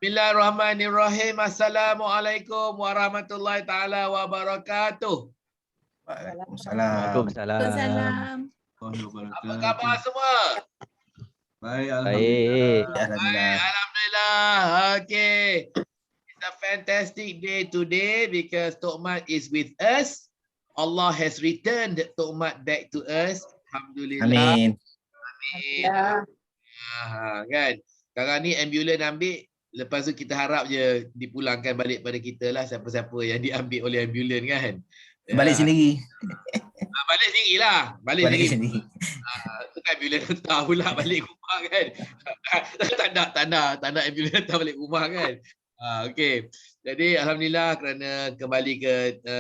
Bismillahirrahmanirrahim. Assalamualaikum warahmatullahi taala wabarakatuh. Waalaikumsalam. Waalaikumsalam. Apa khabar semua? Baik, Baik. alhamdulillah. Alhamdulillah. Okay. It's a fantastic day today because Tok Mat is with us. Allah has returned Tok Mat back to us. Alhamdulillah. Amin. Amin. Kan? Sekarang ni ambulan ambil, lepas tu kita harap je dipulangkan balik pada kita lah siapa-siapa yang diambil oleh ambulan kan. Balik sendiri. Balik sendiri lah. Balik sendiri. sendiri. Itu kan ambulan hantar pula balik rumah kan. tak nak ambulan hantar balik rumah kan. Okey. Jadi alhamdulillah kerana kembali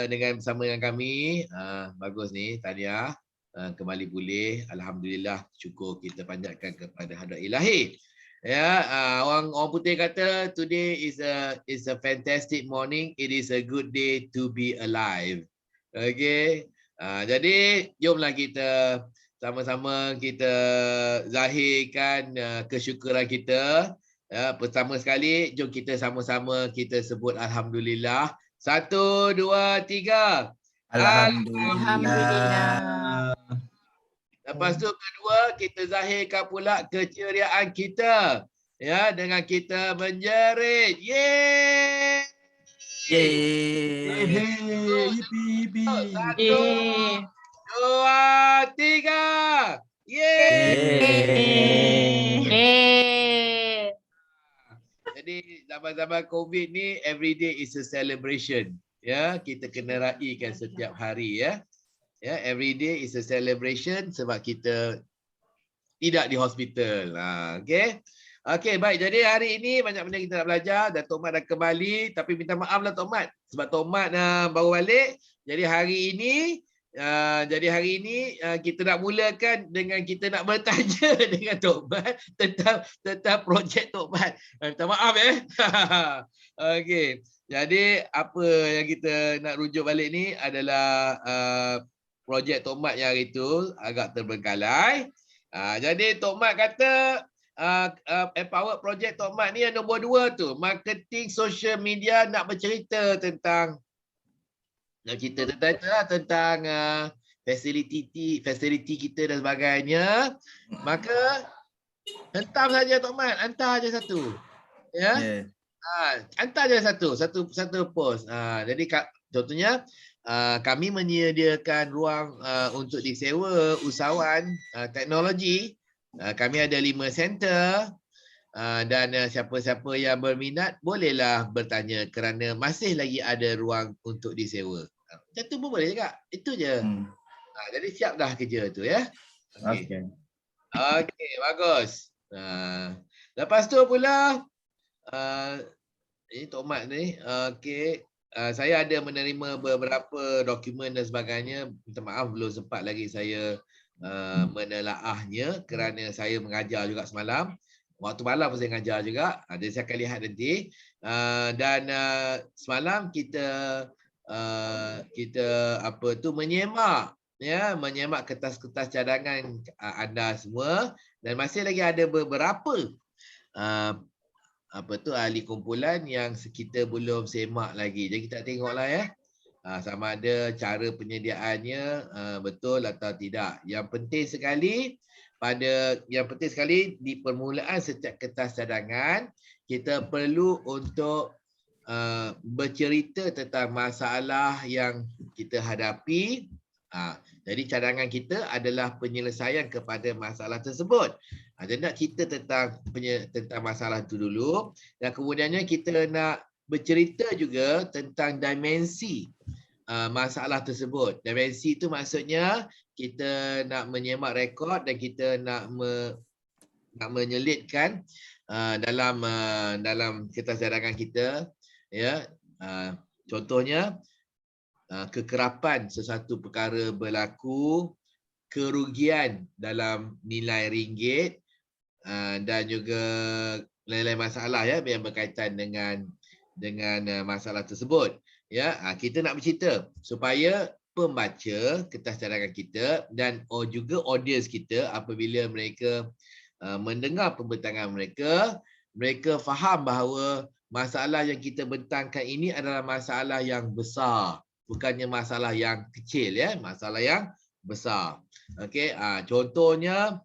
dengan bersama dengan kami. Bagus ni, tahniah. Kembali pulih. Alhamdulillah, syukur kita panjatkan kepada hadrat ilahi. Ya, orang putih kata today is a fantastic morning. It is a good day to be alive. Okay. Jadi jomlah kita sama-sama kita zahirkan kesyukuran kita. Pertama sekali, jom kita sama-sama kita sebut alhamdulillah. 1, 2, 3. Alhamdulillah. Lepas tu kedua, kita zahirkan pula keceriaan kita. Ya, dengan kita menjerit. Yeay! Yeay. 1, 2, 3. Yeay! Jadi zaman-zaman COVID ni, every day is a celebration. Ya, kita kena raikan setiap hari ya. Ya, every day is a celebration sebab kita tidak di hospital. Okey. Okey, baik. Jadi hari ini banyak benda kita nak belajar dan Tok Mat dah kembali, tapi minta maaf lah Tok Mat sebab Tok Mat baru balik. Jadi hari ini kita nak mulakan dengan kita nak bertanya dengan Tok Mat tentang projek Tok Mat. Minta maaf Okey. Jadi apa yang kita nak rujuk balik ni adalah projek Tok Mat yang hari tu agak terbengkalai. Jadi Tok Mat kata empower projek Tok Mat ni yang nombor 2 tu, marketing social media, nak bercerita tentang tentang fasiliti kita dan sebagainya. Maka hentam saja Tok Mat, hantar je satu. Ya. Yeah. Hantar je satu post. Jadi contohnya kami menyediakan ruang untuk disewa usahawan teknologi. Kami ada 5 center dan siapa-siapa yang berminat bolehlah bertanya kerana masih lagi ada ruang untuk disewa. Macam tu pun boleh juga. Itu je. Jadi siap dah kerja tu ya. Okey, bagus. Lepas tu pula ini Tok Mat ni, okey. Saya ada menerima beberapa dokumen dan sebagainya. Minta maaf belum sempat lagi saya menelaahnya kerana saya mengajar juga semalam. Waktu malam pun saya mengajar juga. Jadi saya akan lihat nanti. Dan semalam kita menyemak kertas-kertas cadangan anda semua dan masih lagi ada beberapa ahli kumpulan yang kita belum semak lagi. Jadi kita tengoklah ya. Sama ada cara penyediaannya betul atau tidak. Yang penting sekali di permulaan setiap kertas cadangan kita perlu untuk bercerita tentang masalah yang kita hadapi. Jadi cadangan kita adalah penyelesaian kepada masalah tersebut. Jadi nak cerita tentang masalah itu dulu dan kemudiannya kita nak bercerita juga tentang dimensi masalah tersebut. Dimensi itu maksudnya kita nak menyemak rekod dan kita nak menyelitkan dalam kertas cadangan kita ya. Contohnya kekerapan sesuatu perkara berlaku, kerugian dalam nilai ringgit dan juga lain-lain masalah ya yang berkaitan dengan masalah tersebut ya. Kita nak bercerita supaya pembaca kertas cadangan kita dan juga audiens kita apabila mereka mendengar pembentangan mereka mereka faham bahawa masalah yang kita bentangkan ini adalah masalah yang besar, bukannya masalah yang kecil, ya, masalah yang besar. Okey, contohnya,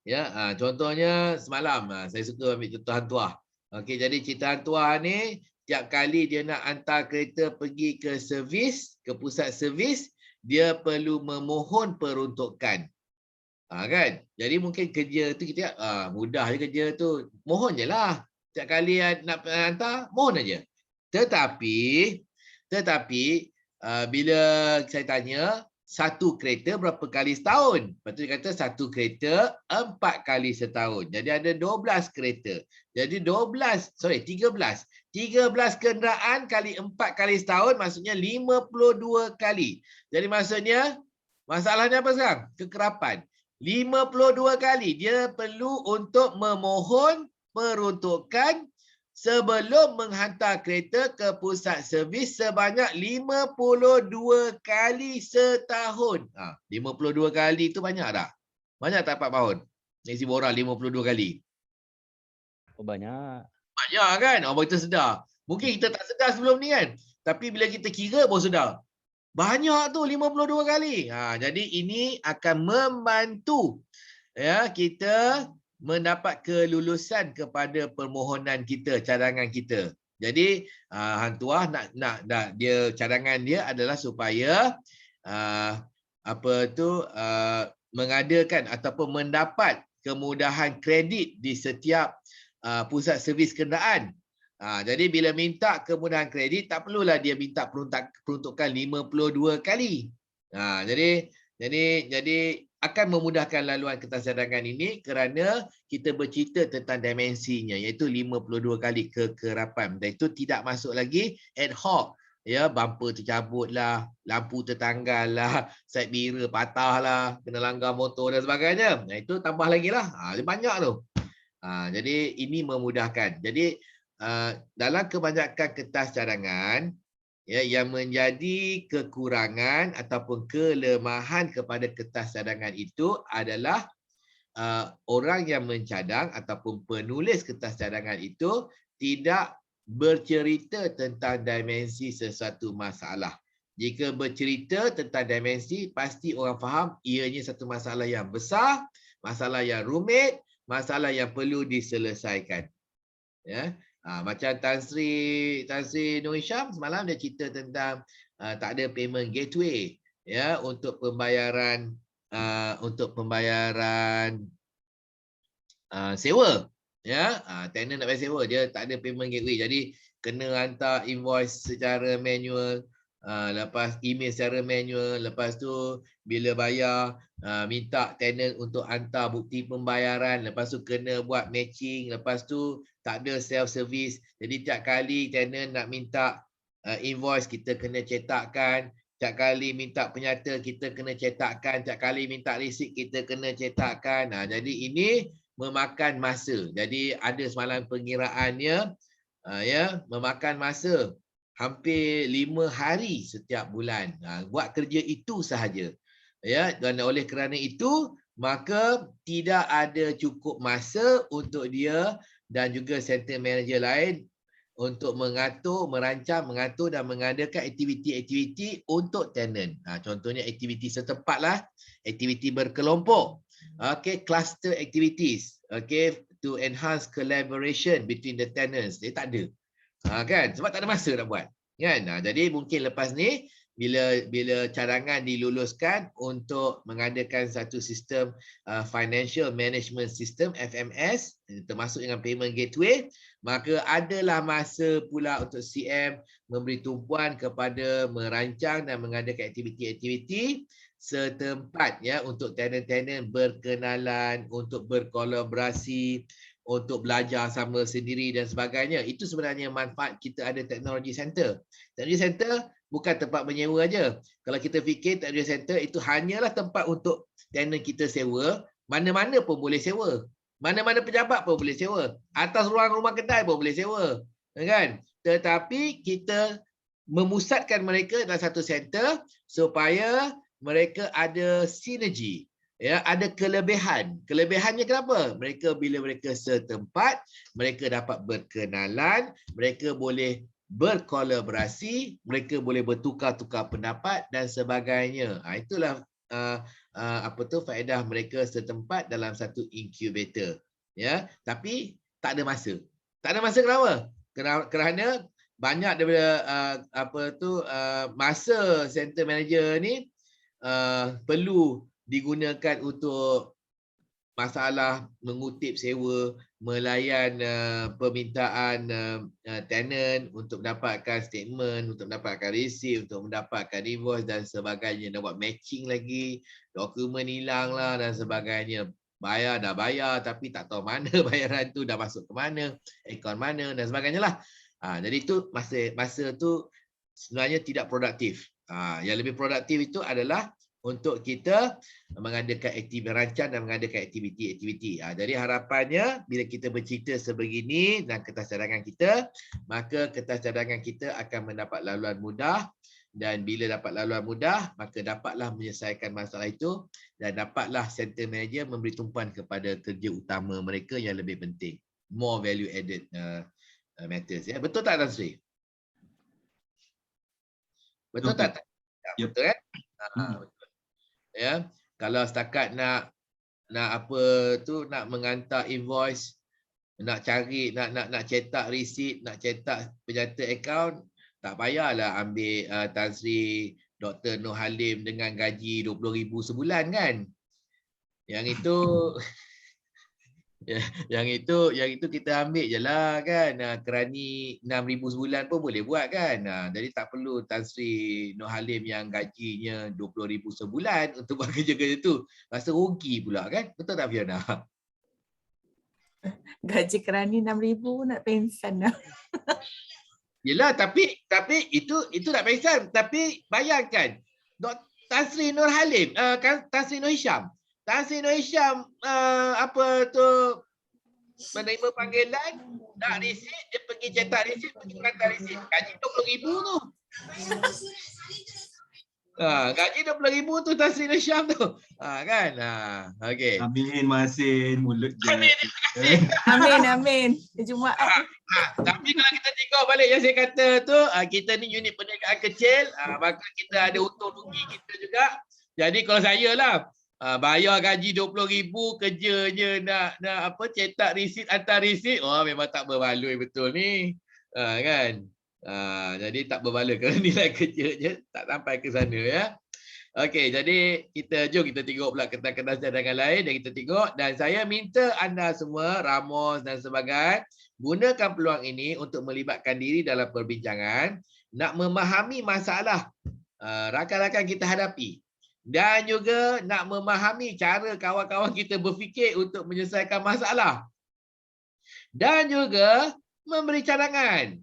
ya, contohnya semalam saya suka ambil contoh Hang Tuah. Okey, jadi cerita Hang Tuah ni tiap kali dia nak hantar kereta pergi ke servis, ke pusat servis, dia perlu memohon peruntukan. Kan? Jadi mungkin kerja tu kita mudah je kerja tu. Mohon je lah. Setiap kali nak hantar, mohon aja. Tetapi bila saya tanya, satu kereta berapa kali setahun? Lepas tu dia kata satu kereta 4 kali setahun. Jadi ada 12 kereta. Jadi 13 kenderaan kali 4 kali setahun, maksudnya 52 kali. Jadi maksudnya, masalahnya apa sekarang? Kekerapan. 52 kali dia perlu untuk memohon peruntukan sebelum menghantar kereta ke pusat servis sebanyak 52 kali setahun. 52 kali tu banyak tak? Banyak tak 4 tahun? Isi borang 52 kali. Oh, banyak. Banyak kan? Orang kita sedar. Mungkin kita tak sedar sebelum ni kan? Tapi bila kita kira baru sedar. Banyak tu 52 kali. Jadi ini akan membantu, ya, kita mendapat kelulusan kepada permohonan kita, cadangan kita. Jadi Hang Tuah nak dia cadangan dia adalah supaya mengadakan ataupun mendapat kemudahan kredit di setiap pusat servis kenderaan. Jadi bila minta kemudahan kredit, tak perlulah dia minta peruntukan 52 kali. Jadi akan memudahkan laluan kertas cadangan ini kerana kita bercerita tentang dimensinya, iaitu 52 kali kekerapan. Dan itu tidak masuk lagi ad hoc. Ya, bumper tercabut lah, lampu tertanggal lah, side mirror patah lah, kena langgar motor dan sebagainya. Itu tambah lagi lah. Banyak tu. Jadi ini memudahkan. Jadi dalam kebanyakan kertas cadangan, ya, yang menjadi kekurangan ataupun kelemahan kepada kertas cadangan itu adalah orang yang mencadang ataupun penulis kertas cadangan itu tidak bercerita tentang dimensi sesuatu masalah. Jika bercerita tentang dimensi, pasti orang faham ianya satu masalah yang besar, masalah yang rumit, masalah yang perlu diselesaikan. Ya. Macam Tan Sri Nur Hisham semalam dia cerita tentang tak ada payment gateway, ya, untuk pembayaran sewa, ya. Tenant nak bayar sewa, dia tak ada payment gateway, jadi kena hantar invoice secara manual, lepas email secara manual, lepas tu bila bayar minta tenant untuk hantar bukti pembayaran, lepas tu kena buat matching, lepas tu tak ada self service. Jadi tiap kali tenant nak minta invoice, kita kena cetakkan. Tiap kali minta penyata, kita kena cetakkan. Tiap kali minta receipt, kita kena cetakkan. Jadi ini memakan masa. Jadi ada semalam pengiraannya, ya, memakan masa hampir 5 hari setiap bulan. Buat kerja itu sahaja. Ya, dan oleh kerana itu, maka tidak ada cukup masa untuk dia dan juga center manager lain untuk mengatur, merancang, mengatur dan mengadakan aktiviti-aktiviti untuk tenant. Contohnya aktiviti setempat lah, aktiviti berkelompok. Okay, cluster activities. Okay, to enhance collaboration between the tenants. Dia tak ada. Kan? Sebab tak ada masa nak buat. Kan? Jadi mungkin lepas ni, bila cadangan diluluskan untuk mengadakan satu sistem financial management system FMS termasuk dengan payment gateway, maka adalah masa pula untuk CM memberi tumpuan kepada merancang dan mengadakan aktiviti-aktiviti setempat, ya, untuk tenant-tenant berkenalan, untuk berkolaborasi, untuk belajar sama sendiri dan sebagainya. Itu sebenarnya manfaat kita ada teknologi center. Teknologi center bukan tempat menyewa aja. Kalau kita fikir teknologi center itu hanyalah tempat untuk tenant kita sewa, mana-mana pun boleh sewa. Mana-mana pejabat pun boleh sewa. Atas ruang rumah kedai pun boleh sewa. Kan? Tetapi kita memusatkan mereka dalam satu center supaya mereka ada sinergi, Ya, ada kelebihan. Kelebihannya kenapa? Mereka bila mereka setempat, mereka dapat berkenalan, mereka boleh berkolaborasi, mereka boleh bertukar-tukar pendapat dan sebagainya. Itulah faedah mereka setempat dalam satu incubator. Ya, tapi tak ada masa. Tak ada masa kenapa? Kerana banyak daripada masa center manager ni perlu digunakan untuk masalah mengutip sewa, melayan permintaan tenant untuk mendapatkan statement, untuk mendapatkan receipt, untuk mendapatkan invoice dan sebagainya. Nak buat matching lagi, dokumen hilang lah dan sebagainya. Dah bayar tapi tak tahu mana bayaran tu dah masuk ke mana, akaun mana dan sebagainya lah. Jadi itu masa tu sebenarnya tidak produktif. Yang lebih produktif itu adalah untuk kita mengadakan aktiviti rancang dan mengadakan aktiviti-aktiviti. Jadi harapannya bila kita bercerita sebegini dan kertas cadangan kita, maka kertas cadangan kita akan mendapat laluan mudah, dan bila dapat laluan mudah, maka dapatlah menyelesaikan masalah itu dan dapatlah center manager memberi tumpuan kepada kerja utama mereka yang lebih penting. More value added matters. Ya, betul tak Tan Sri? Betul tak? Yep. Betul kan? Betul. Ya, kalau setakat nak menghantar invoice, nak cari nak cetak receipt, nak cetak penjata akaun, tak payahlah ambil Tan Sri Dr. Nur Halim dengan gaji 20,000 sebulan kan. Yang itu yang itu kita ambil je lah kan. Kerani 6,000 sebulan pun boleh buat kan. Jadi tak perlu Tan Sri Nur Halim yang gajinya 20,000 sebulan untuk buat kerja-kerja tu. Rasa rugi pula kan. Betul tak Fiona? Gaji kerani 6,000 nak pensan dah. Yelah, tapi itu nak pengsan. Tapi bayangkan Tan Sri Nur Halim, Tan Sri Nur Hisham. Tan Sri Nur Hisham menerima panggilan, nak receipt, dia pergi cetak receipt, pergi hantar receipt. Gaji 20,000 tu. Gaji 20,000 tu Tan Sri Nur Hisham tu. Kan? Okey. Amin Masin, mulut je. Amin, terima kasih. Amin. Jumaat. Tapi kalau kita tengok balik yang saya kata tu, kita ni unit perniagaan kecil, maka kita ada untung rugi kita juga. Jadi kalau saya lah, bayar gaji 20,000, kerjanya nak cetak receipt, hantar receipt, memang tak berbaloi betul ni. Kan? Jadi tak berbaloi kerana nilai kerjanya tak sampai ke sana ya. Okey, jadi jom kita tengok pula kertas-kertas cadangan lain dan kita tengok, dan saya minta anda semua, Ramos dan sebagainya, gunakan peluang ini untuk melibatkan diri dalam perbincangan, nak memahami masalah rakan-rakan kita hadapi, dan juga nak memahami cara kawan-kawan kita berfikir untuk menyelesaikan masalah, dan juga memberi cadangan,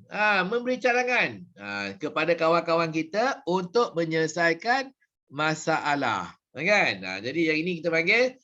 kepada kawan-kawan kita untuk menyelesaikan masalah, kan? Jadi yang ini kita panggil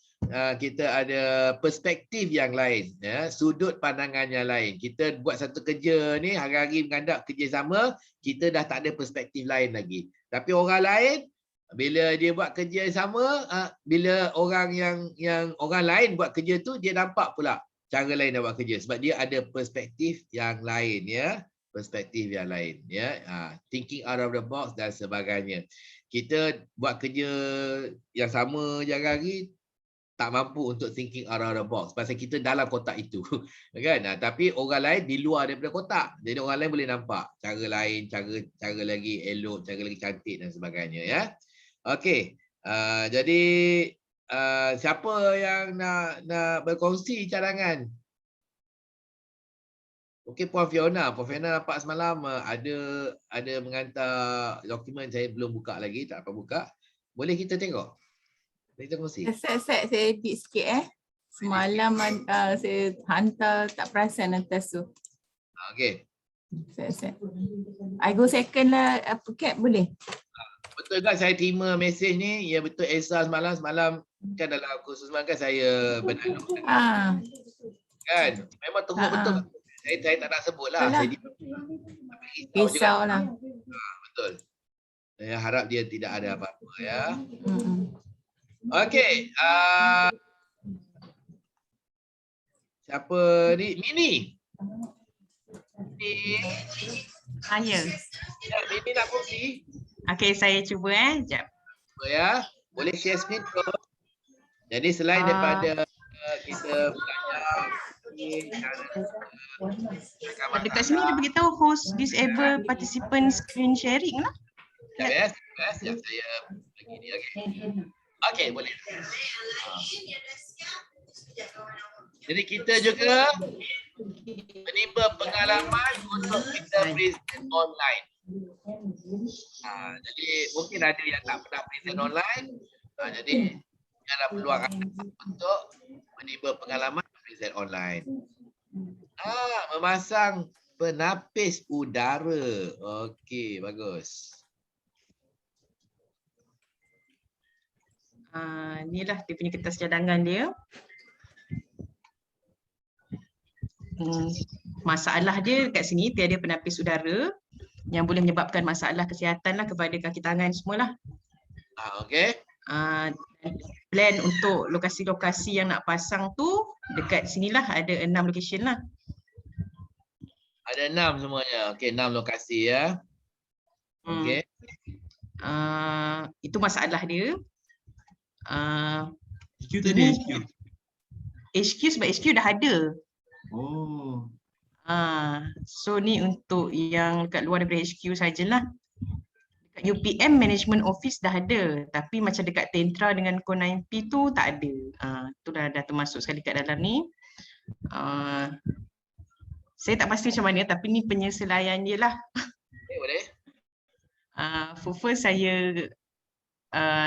kita ada perspektif yang lain, ya, sudut pandangan yang lain. Kita buat satu kerja ni hari-hari menghadap kerja sama, kita dah tak ada perspektif lain lagi. Tapi orang lain bila dia buat kerja sama, bila orang yang orang lain buat kerja tu, dia nampak pula cara lain nak buat kerja sebab dia ada perspektif yang lain, ya. Perspektif yang lain, ya. Thinking out of the box dan sebagainya. Kita buat kerja yang sama je hari, tak mampu untuk thinking out of the box pasal kita dalam kotak itu. Kan? Tapi orang lain di luar daripada kotak. Jadi orang lain boleh nampak cara lain, cara lagi elok, cara lagi cantik dan sebagainya, ya. Okey. Jadi siapa yang nak berkongsi cadangan? Okey, Puan Fiona nampak semalam ada mengantar dokumen, saya belum buka lagi, tak apa buka. Boleh kita tengok? Boleh kita kongsi? Set saya edit sikit Semalam saya hantar tak perasan atas tu. Okey. Set. I go second lah, Kat boleh? Betul kan saya terima mesej ni? Ya betul, Elsa semalam kan dalam kursus semalam kan saya benar. Kan? Memang teruk betul. Saya tak nak sebut lah. Saya risau lah. Betul. Saya harap dia tidak ada apa-apa, ya. Okey, siapa ni? Mini. Mini, Saya. ya, Mini nak kongsi. Okey, saya cuba Jap. Ya, boleh share screen ke? Jadi selain daripada kita belajar ni cara Dekat sini dia beritahu host disable participant screen sharing lah. Sekejap ya, sekejap saya bagi ni. Okey, boleh. Jadi kita juga menimba pengalaman untuk kita present online. Jadi mungkin ada yang tak pernah present online. Jadi ada peluang untuk menimba pengalaman present online. Memasang penapis udara. Okey, bagus. Inilah dia punya kertas cadangan dia. Masalah dia kat sini tiada penapis udara yang boleh menyebabkan masalah kesihatan lah kepada kaki tangan semualah. Okey. Plan untuk lokasi-lokasi yang nak pasang tu dekat sinilah ada 6 location lah. Ada 6 semuanya. Okey, 6 lokasi ya. Okey. Itu masalah dia. HQ tadi HQ. HQ sebab HQ dah ada. Oh. So ni untuk yang kat luar daripada HQ sajalah. Dekat UPM Management Office dah ada, tapi macam dekat Tentra dengan Ko9P tu tak ada. Tu dah termasuk sekali kat dalam ni. Saya tak pasti macam mana, tapi ni penyesuaian dia lah. Boleh. First saya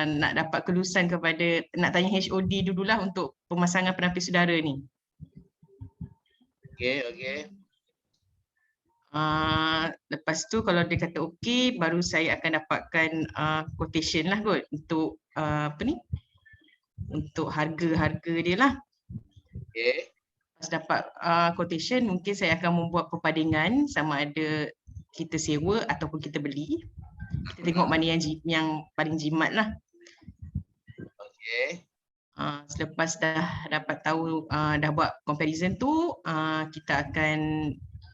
nak dapat kelulusan kepada, nak tanya HOD dululah untuk pemasangan penapis udara ni. Okey. Lepas tu kalau dia kata okey, baru saya akan dapatkan quotation lah kot untuk untuk harga-harga dia lah. Okey. Lepas dapat quotation, mungkin saya akan membuat perbandingan sama ada kita sewa ataupun kita beli. Kita tengok mana yang paling jimat lah. Okey. Selepas dah dapat tahu, dah buat comparison tu, kita akan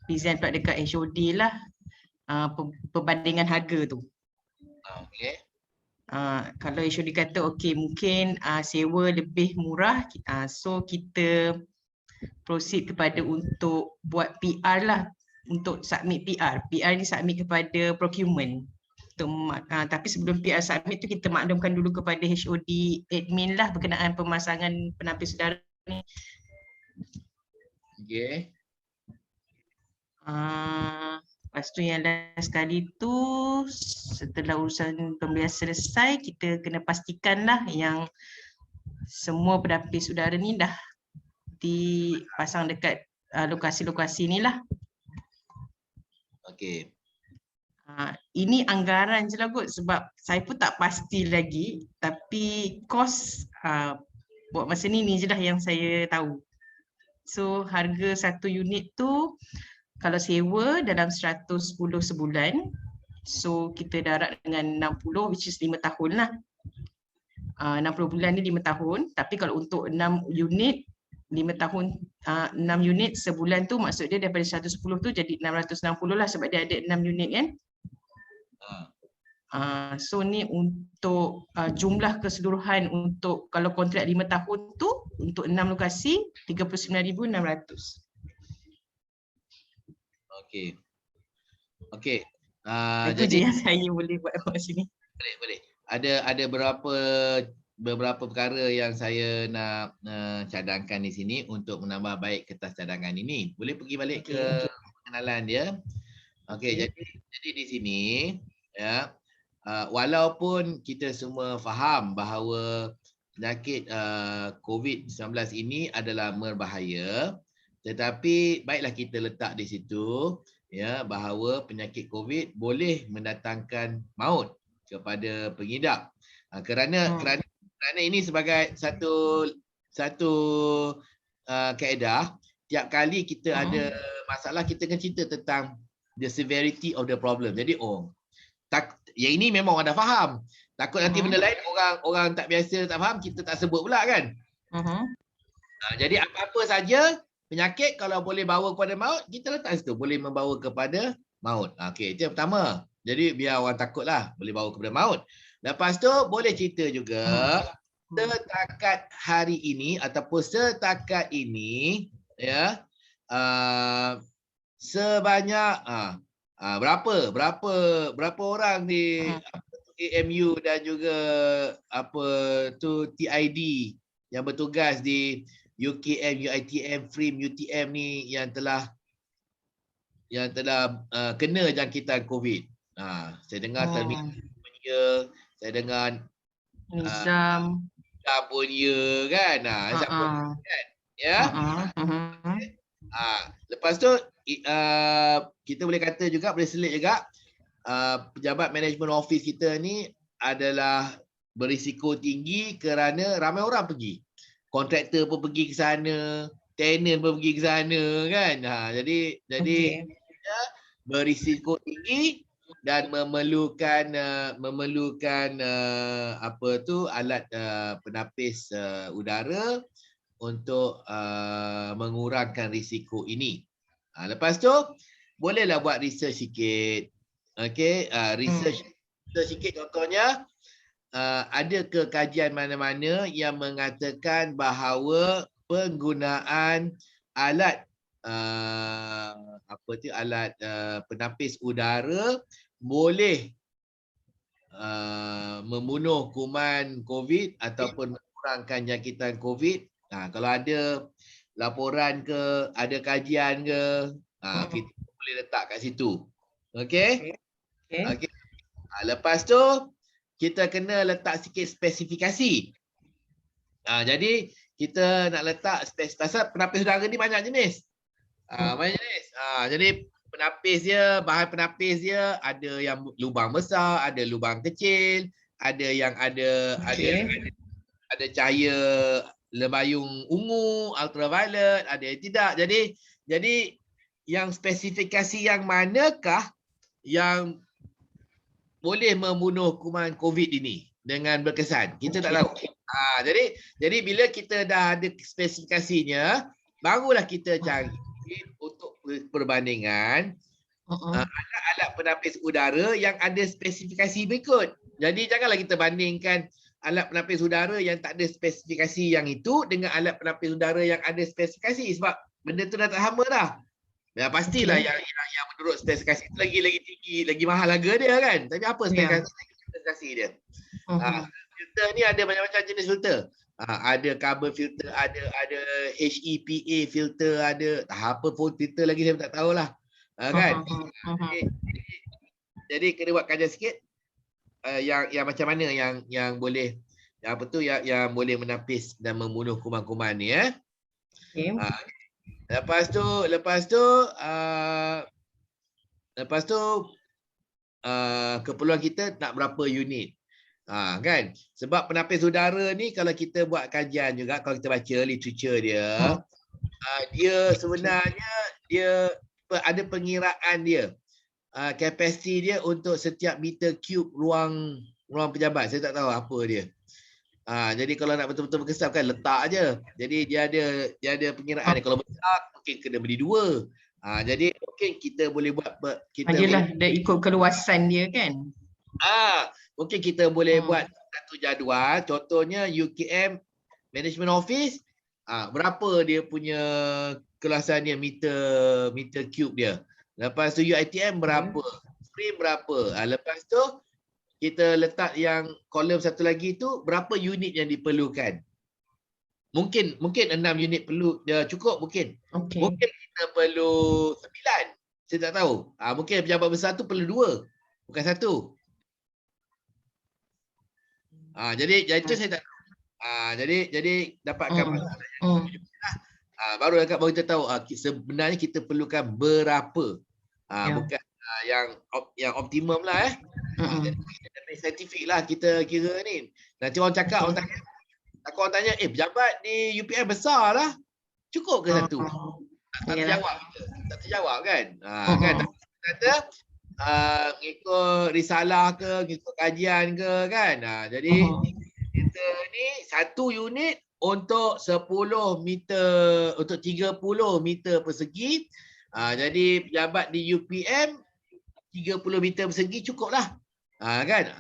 present pula dekat HOD lah perbandingan harga tu. Okey. Kalau HOD kata okey, mungkin sewa lebih murah, so kita proceed kepada untuk buat PR lah, untuk submit PR. PR ni submit kepada procurement. Tapi sebelum PR submit tu kita maklumkan dulu kepada HOD admin lah berkenaan pemasangan penapis udara ni. Okey. Lepas tu yang last sekali tu, setelah urusan pembelian selesai, kita kena pastikan lah yang semua penapis udara ni dah dipasang dekat lokasi-lokasi ni lah. Okey. Ini anggaran je lah kot, sebab saya pun tak pasti lagi, tapi kos buat masa ni je lah yang saya tahu. So harga satu unit tu kalau sewa dalam 110 sebulan, so kita darat dengan 60, which is 5 tahun lah. 60 bulan ni 5 tahun, tapi kalau untuk 6 unit 5 tahun, 6 unit sebulan tu maksud dia daripada 110 tu jadi 660 lah, sebab dia ada 6 unit kan. So ni untuk jumlah keseluruhan untuk kalau kontrak 5 tahun tu untuk 6 lokasi 39,600. Okey. Itu Jadi je yang saya boleh buat kat sini. boleh. Ada beberapa perkara yang saya nak cadangkan di sini untuk menambah baik kertas cadangan ini. Boleh pergi balik ke pengenalan dia. Okey, jadi di sini ya, walaupun kita semua faham bahawa penyakit COVID-19 ini adalah berbahaya, tetapi baiklah kita letak di situ ya bahawa penyakit COVID boleh mendatangkan maut kepada pengidap. Kerana ini sebagai satu kaedah, tiap kali kita ada masalah kita kena cerita tentang the severity of the problem. Jadi yang ini memang orang dah faham. Takut nanti benda lain orang tak biasa, tak faham, kita tak sebut pula kan. Jadi apa-apa saja penyakit kalau boleh bawa kepada maut, kita letak situ. Boleh membawa kepada maut. Okey, itu yang pertama. Jadi biar orang takutlah boleh bawa kepada maut. Lepas tu boleh cerita juga setakat hari ini ataupun setakat ini ya sebanyak berapa orang di AMU dan juga apa tu TID yang bertugas di UKM, UiTM, FRIM, UTM ni yang telah kena jangkitan COVID. Saya dengar terminal punya, saya dengar Nizam. pun ya kan. Kan? Ya. Lepas tu kita boleh kata juga, boleh selit juga pejabat management office kita ni adalah berisiko tinggi kerana ramai orang pergi. Kontraktor pun pergi ke sana, tenant pun pergi ke sana kan. Jadi berisiko tinggi dan memerlukan apa tu alat penapis udara untuk mengurangkan risiko ini. Lepas tu bolehlah buat research sikit. Okey, research sikit contohnya ada ke kajian mana-mana yang mengatakan bahawa penggunaan alat alat penapis udara boleh membunuh kuman COVID ataupun mengurangkan jangkitan COVID. Kalau ada laporan ke, ada kajian ke, kita boleh letak kat situ. Okey? Okey. Lepas tu kita kena letak sikit spesifikasi. Jadi kita nak letak pasal penapis udara ni banyak jenis. Banyak jenis. Jadi penapis dia, bahan penapis dia ada yang lubang besar, ada lubang kecil, ada yang ada cahaya lembayung ungu, ultraviolet, ada yang tidak. Jadi yang spesifikasi yang manakah yang boleh membunuh kuman COVID ini dengan berkesan? Kita tak tahu. Jadi bila kita dah ada spesifikasinya, barulah kita cari untuk perbandingan alat-alat penapis udara yang ada spesifikasi berikut. Jadi janganlah kita bandingkan alat penapis udara yang tak ada spesifikasi yang itu dengan alat penapis udara yang ada spesifikasi, sebab benda tu dah tak sama dah. Ya pastilah yang menurut spesifikasi itu lagi tinggi, lagi mahal harga dia kan. Tapi apa spesifikasi dia? Filter ni ada macam-macam jenis filter. Ada carbon filter, ada HEPA filter, ada apa pun filter lagi saya tak tahulah. Kan? Jadi kena buat kajian sikit yang macam mana yang boleh yang boleh menapis dan membunuh kuman-kuman ni Lepas tu keperluan kita nak berapa unit. Kan? Sebab penapis udara ni kalau kita buat kajian juga, kalau kita baca literature dia, dia sebenarnya dia ada pengiraan dia. Kapasiti dia untuk setiap meter cube ruang pejabat. Saya tak tahu apa dia. Jadi kalau nak betul-betul berkesan kan letak aje. Jadi dia ada pengiraan. Kalau besar mungkin kena beli 2. Jadi mungkin kita boleh buat Adalah dia ikut keluasan dia kan. Mungkin kita boleh buat satu jadual. Contohnya UKM Management Office, berapa dia punya keluasan dia meter cube dia. Lepas tu UiTM berapa, FRIM berapa. Lepas tu kita letak yang kolom satu lagi tu berapa unit yang diperlukan. Mungkin 6 unit perlu cukup mungkin. Mungkin kita perlu 9. Saya tak tahu. Mungkin pejabat besar tu perlu 2, bukan 1. Jadi itu saya tak tahu. Jadi dapatkan baru kita tahu sebenarnya kita perlukan berapa. Bukan yang optimum lah Jadi kita saintifik lah kita kira ni. Nanti orang cakap, orang tanya, pejabat di UPM besar lah. Cukup ke 1? Tak terjawab kan? Kan kata ngikut risalah ke, ngikut kajian ke kan. Jadi kita ni 1 unit untuk 10 meter, untuk 30 meter persegi. Jadi pejabat di UPM 30 meter persegi cukup lah. Kan?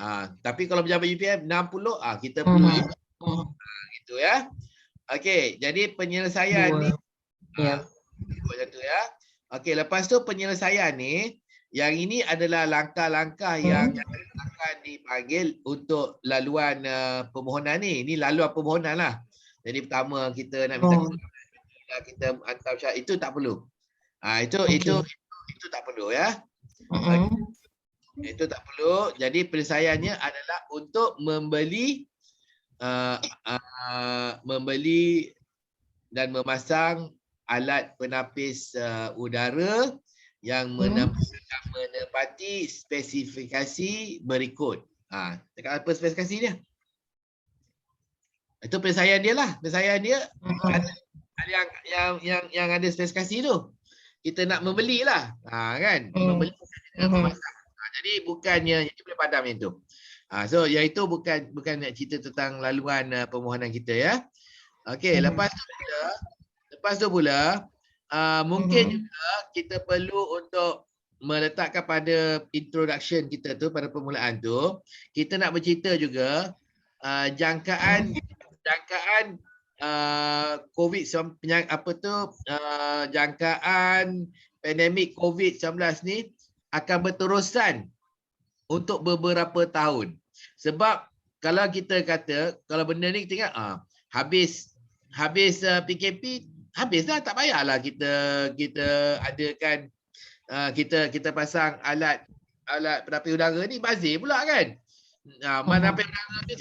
Tapi kalau pejabat UPM 60, kita perlu gitu ya. Okey, jadi penyelesaian ni macam tu ya. Okey, lepas tu penyelesaian ni, yang ini adalah langkah-langkah yang akan dipanggil untuk laluan permohonan ni. Ini laluan permohonan lah. Jadi pertama kita nak minta kita hantar syarat, itu tak perlu. Itu tak perlu ya. Itu tak perlu. Jadi penyelesaiannya adalah untuk membeli dan memasang alat penapis udara yang menepati spesifikasi berikut. Dekat apa spesifikasi dia? Itu penyelesaian dia lah. Penyelesaian dia ada yang ada spesifikasi tu. Kita nak membeli lah. Kan? Membeli dan memasang. Jadi bukannya, jadi boleh padam yang tu. So yang itu bukan nak cerita tentang laluan permohonan kita ya. Okey, lepas tu pula mungkin juga kita perlu untuk meletakkan pada introduction kita tu, pada permulaan tu, kita nak bercerita juga jangkaan COVID, jangkaan pandemik COVID-19 ni akan berterusan untuk beberapa tahun. Sebab kalau kita kata, kalau benda ni kita ingat habis PKP, habislah, tak payahlah kita adakan kita pasang alat penapis udara ni, bazir pula kan. Penapis udara ni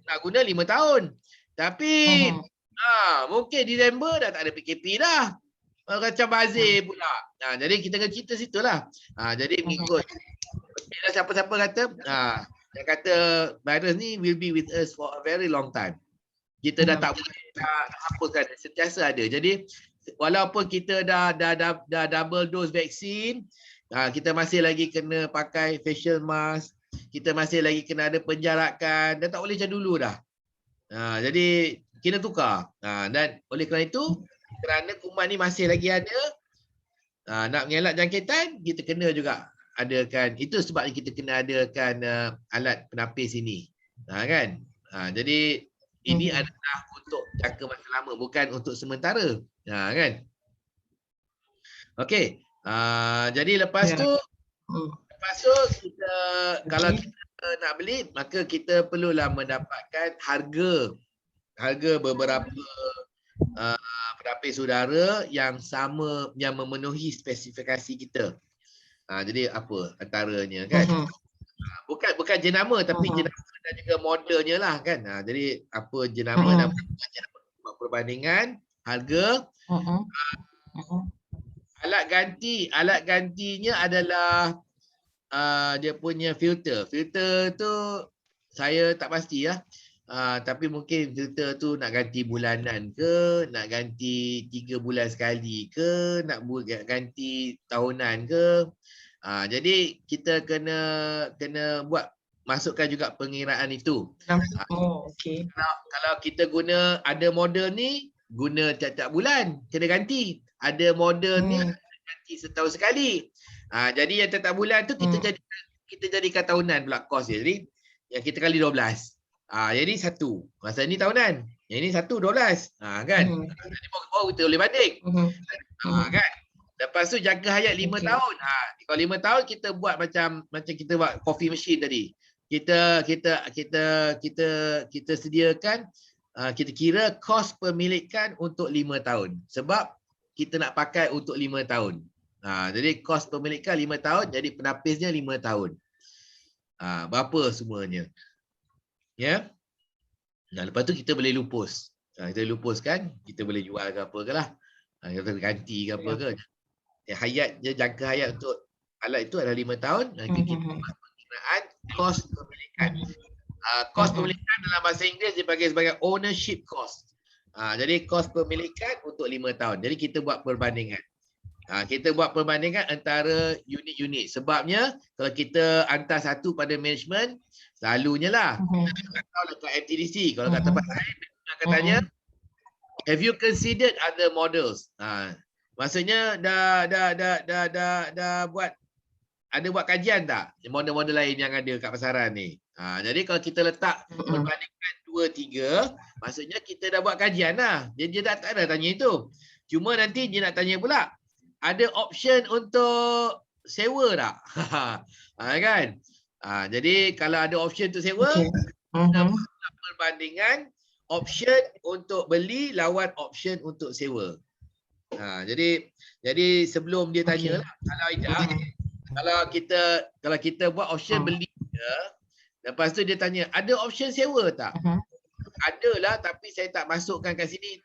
nak guna 5 tahun. Tapi mungkin Disember dah tak ada PKP dah. Macam bazir pula. Jadi kita kena cerita situlah. Jadi mengikut siapa-siapa kata yang kata virus ni will be with us for a very long time. Kita dah tak boleh hapuskan, sentiasa ada. Jadi walaupun kita dah double dose vaksin, kita masih lagi kena pakai facial mask, kita masih lagi kena ada penjarakan, dah tak boleh macam dulu dah. Jadi kena tukar. Dan oleh kerana itu, kerana kuman ni masih lagi ada, nak mengelak jangkitan, kita kena juga adakan, itu sebabnya kita kena adakan alat penapis ini. Kan? Jadi ini adalah untuk jangka masa lama, bukan untuk sementara. Kan? Okey. Jadi lepas tu kita, kalau kita nak beli, maka kita perlulah mendapatkan harga beberapa penapis udara yang sama, yang memenuhi spesifikasi kita. Jadi apa antaranya kan? Bukan jenama, tapi jenama dan juga modelnya lah kan. Jadi apa jenama dan perbandingan harga. Alat gantinya adalah dia punya filter. Filter tu saya tak pasti lah. Tapi mungkin filter tu nak ganti bulanan ke, nak ganti 3 bulan sekali ke, nak ganti tahunan ke. Jadi kita kena buat, masukkan juga pengiraan itu. Okey. Kalau kita guna, ada model ni guna tiap-tiap bulan kena ganti. Ada model ni ganti setahun sekali. Jadi yang tiap-tiap bulan tu kita jadikan tahunan pula kos dia. Jadi yang kita kali 12. Jadi 1. Masa ni tahunan. Yang ini 1 12. Kan? Jadi baru kita boleh banding. Kan? Lepas tu jangka hayat 5 tahun. Kalau 5 tahun kita buat macam kita buat coffee machine tadi. Kita sediakan, kita kira kos pemilikan untuk 5 tahun. Sebab kita nak pakai untuk 5 tahun. Jadi kos pemilikan 5 tahun, jadi penapisnya 5 tahun. Berapa semuanya? Ya. Lepas tu kita boleh lupus. Kita lupuskan, kita boleh jual ke apa ke lah. Kita ganti ke apa ke. Hayat je, jangka hayat untuk alat itu adalah 5 tahun. Kita buat penggunaan kos pemilikan. Kos pemilikan dalam bahasa Inggeris dipanggil sebagai ownership cost. Jadi kos pemilikan untuk 5 tahun. Jadi kita buat perbandingan. Kita buat perbandingan antara unit-unit. Sebabnya kalau kita hantar satu pada management, selalunya lah. Kalau kat MTDC, kalau kat tempat lain, dia akan tanya, have you considered other models? Maksudnya dah buat kajian tak model-model lain yang ada kat pasaran ni. Jadi kalau kita letak perbandingan 2-3, maksudnya kita dah buat kajian lah. Dia tak ada tanya itu. Cuma nanti dia nak tanya pula, ada option untuk sewa tak? Kan? Jadi kalau ada option untuk sewa, kita buat perbandingan option untuk beli lawan option untuk sewa. Jadi sebelum dia tanya lah, kalau kita buat option beli je, lepas tu dia tanya, ada option sewa tak? Ada lah, tapi saya tak masukkan kat sini.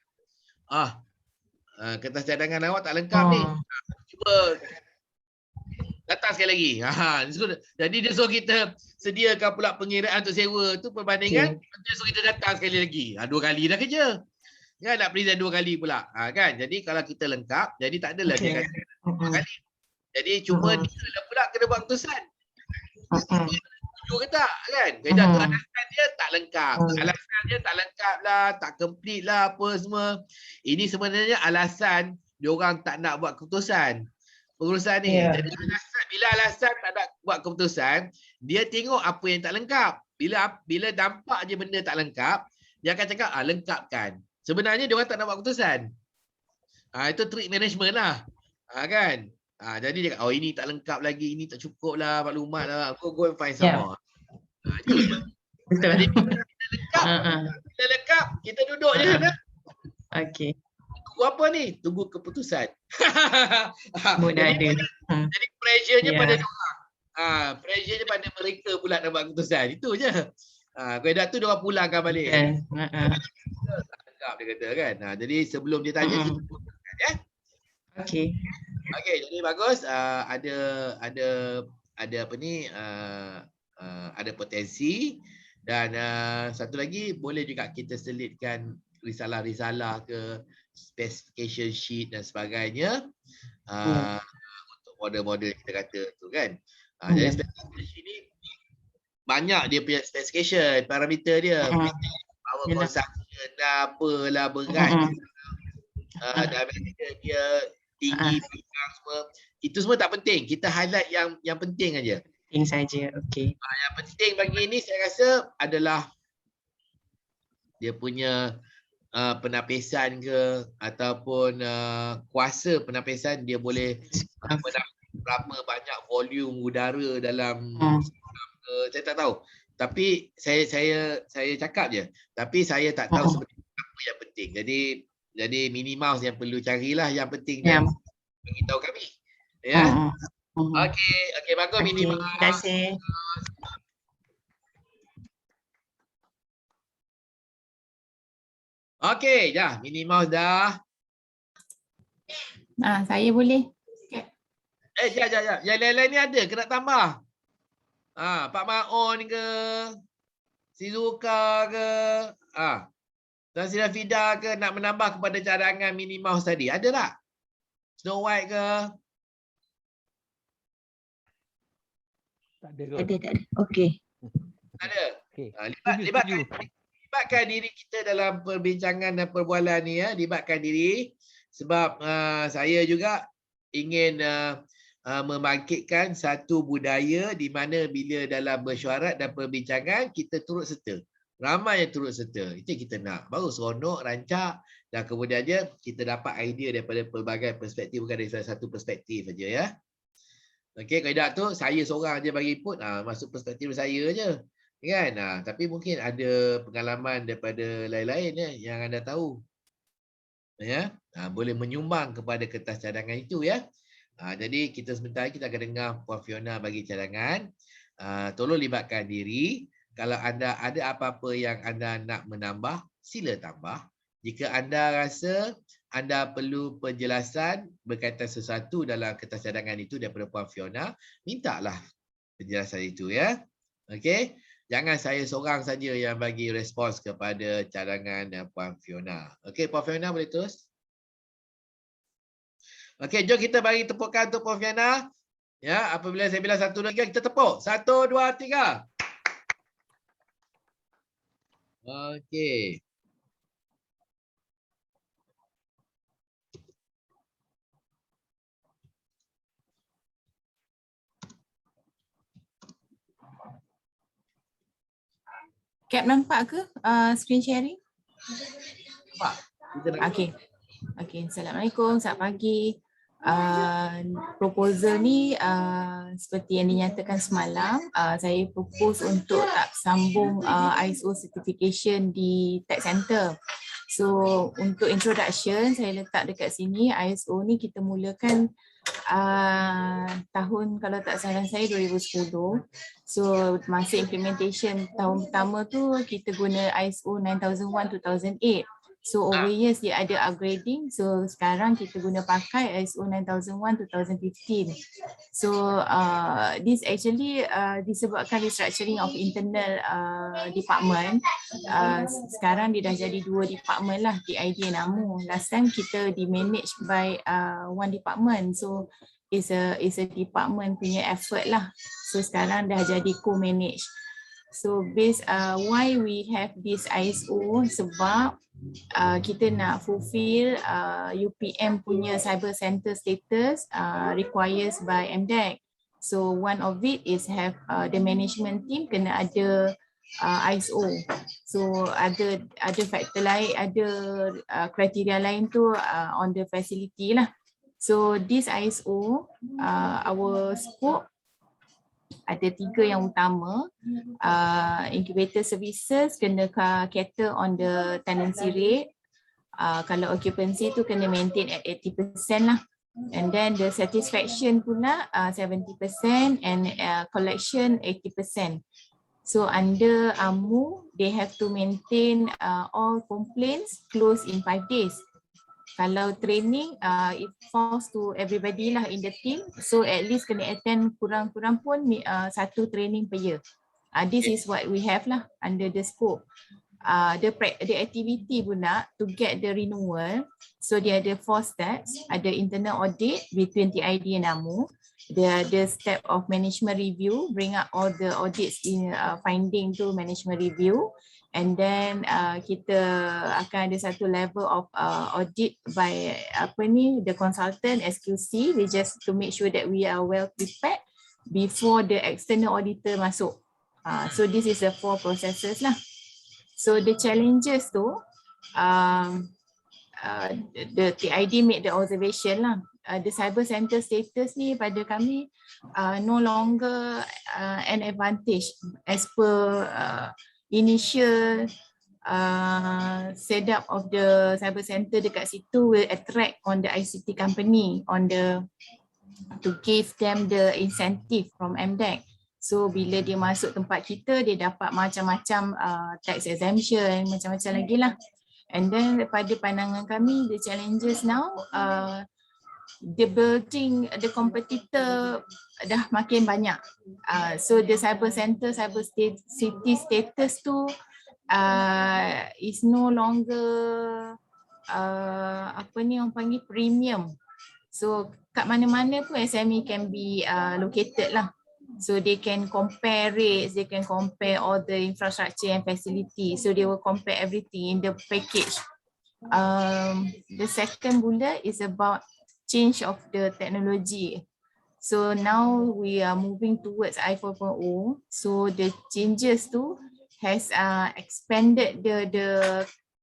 Kertas cadangan awak tak lengkap ni. Cuba datang sekali lagi. Jadi dia suruh kita sediakan pula pengiraan untuk sewa tu perbandingan. Dia suruh kita datang sekali lagi. 2 kali dah kerja. Kan nak present 2 kali pula. Kan? Jadi kalau kita lengkap, jadi tak adalah dia kata 2 kali. Jadi cuma dia lah pula kena buat keputusan. Setuju ke tak? Kan? Kaedah tu alasan dia tak lengkap. Alasan dia tak lengkap lah, tak complete lah apa semua. Ini sebenarnya alasan diorang tak nak buat keputusan. Pengurusan ni. Jadi bila alasan tak nak buat keputusan, dia tengok apa yang tak lengkap. Bila nampak je benda tak lengkap, dia akan cakap, lengkapkan. Sebenarnya diorang tak nak buat keputusan. Itu trick management lah. Kan? Jadi dia kata, ini tak lengkap lagi, ini tak cukup lah maklumat lah. Go and find some more. Jadi bila lengkap, kita duduk je kan. Okey. Tunggu apa ni? Tunggu keputusan. Mudah ada. Jadi pressure-nya pada diorang. Pressure-nya pada mereka pula nak buat keputusan. Itu je. Kaedah tu diorang pulangkan balik. Tak lengkap dia kata kan. Jadi sebelum dia tanya, kita pulangkan ya. Okey. Okey, jadi bagus. Ada apa ni? Ada potensi dan satu lagi boleh juga kita selitkan risalah-risalah ke specification sheet dan sebagainya untuk model-model kita kata tu kan. Jadi specification sheet ni banyak dia punya specification, parameter dia. Power consumption lah, apalah berat. Diameter dia tinggi, panjang semua. Itu semua tak penting. Kita highlight yang penting aja. Penting saja. Okey. Yang penting bagi ini saya rasa adalah dia punya penapisan ke ataupun kuasa penapisan, dia boleh berapa banyak volume udara dalam saya tak tahu. Tapi saya cakap je. Tapi saya tak tahu sebenarnya apa yang penting. Jadi Minnie Mouse yang perlu carilah yang penting dan beritahu kami. Ya. Okey, bagus Minnie Mouse. Terima kasih. Okey, dah Minnie Mouse dah. Saya boleh. Sekejap. Yang lain-lain ni ada ke nak tambah? Pak Maon ke? Shizuka ke? Dan Sila Fida ke nak menambah kepada cadangan Minnie Mouse tadi? Ada tak? Snow White ke? Tak ada kot. Tak ada. Okey. Ada. Okay. Libatkan diri kita dalam perbincangan dan perbualan ni ya. Libatkan diri sebab saya juga ingin membangkitkan satu budaya di mana bila dalam mesyuarat dan perbincangan kita turut serta. Ramai yang turut serta. Itu yang kita nak. Baru seronok, rancak dan kemudiannya kita dapat idea daripada pelbagai perspektif, bukan dari salah satu perspektif saja ya. Okey, kaedah tu saya seorang aja bagi input, masuk perspektif saya aja. Kan? Tapi mungkin ada pengalaman daripada lain-lain ya yang anda tahu. Ya, boleh menyumbang kepada kertas cadangan itu ya. Jadi kita sebentar kita akan dengar Puan Fiona bagi cadangan. Tolong libatkan diri. Kalau anda ada apa-apa yang anda nak menambah, sila tambah. Jika anda rasa anda perlu penjelasan berkaitan sesuatu dalam kertas cadangan itu daripada Puan Fiona, mintalah penjelasan itu ya. Okey. Jangan saya seorang saja yang bagi respons kepada cadangan Puan Fiona. Okey, Puan Fiona boleh terus? Okey, jom kita bagi tepukan untuk Prof Yana. Ya, apabila saya bilang 1, 2, 3 kita tepuk. 1, 2, 3. Okey. Cap nampak ke screen sharing? Nampak? Kita nak Okey. Okey, Assalamualaikum, selamat pagi. Proposal ni seperti yang dinyatakan semalam, saya propose untuk tak sambung ISO certification di Tech Center. So untuk introduction saya letak dekat sini, ISO ni kita mulakan tahun kalau tak salah saya 2010. So masa implementation tahun pertama tu kita guna ISO 9001-2008. So over years dia ada upgrading. So sekarang kita guna pakai ISO 9001-2015. So this actually disebabkan restructuring of internal department. Sekarang dia dah jadi 2 department lah, TID and AMU. Last time kita di manage by one department. So it's a department punya effort lah. So sekarang dah jadi co-manage. So based why we have this ISO sebab kita nak fulfill UPM punya cyber center status requires by MDEC. So one of it is have the management team kena ada ISO. So ada faktor lain, ada kriteria lain tu on the facility lah. So this ISO, our scope ada 3 yang utama. Incubator services kena cater on the tenancy rate. Kalau occupancy tu kena maintain at 80% lah. And then the satisfaction pula 70% and collection 80%. So under AMU, they have to maintain all complaints close in 5 days. Kalau training, it falls to everybody lah in the team. So at least kena attend kurang-kurang pun 1 training per year. This is what we have lah under the scope. The activity pula to get the renewal. So dia ada 4 steps. Ada internal audit between TID and AMU. Dia ada step of management review, bring up all the audits in finding to management review. And then kita akan ada satu level of audit by the consultant SQC. We just to make sure that we are well prepared before the external auditor masuk. So this is the 4 processes lah. So the challenges tu, the TID made the observation lah. The cyber center status ni pada kami no longer an advantage as per initial setup of the cyber center dekat situ will attract on the ICT company to give them the incentive from MDEC. So bila dia masuk tempat kita, dia dapat macam-macam tax exemption, macam-macam lagi lah. And then pada pandangan kami, the challenges now, the building, the competitor dah makin banyak. So the cyber center, cyber city status tu is no longer orang panggil premium. So kat mana-mana pun SME can be located lah. So they can compare rates, they can compare all the infrastructure and facility. So they will compare everything in the package. The second bullet is about change of the technology. So now we are moving towards I4.0. So the changes tu has expanded the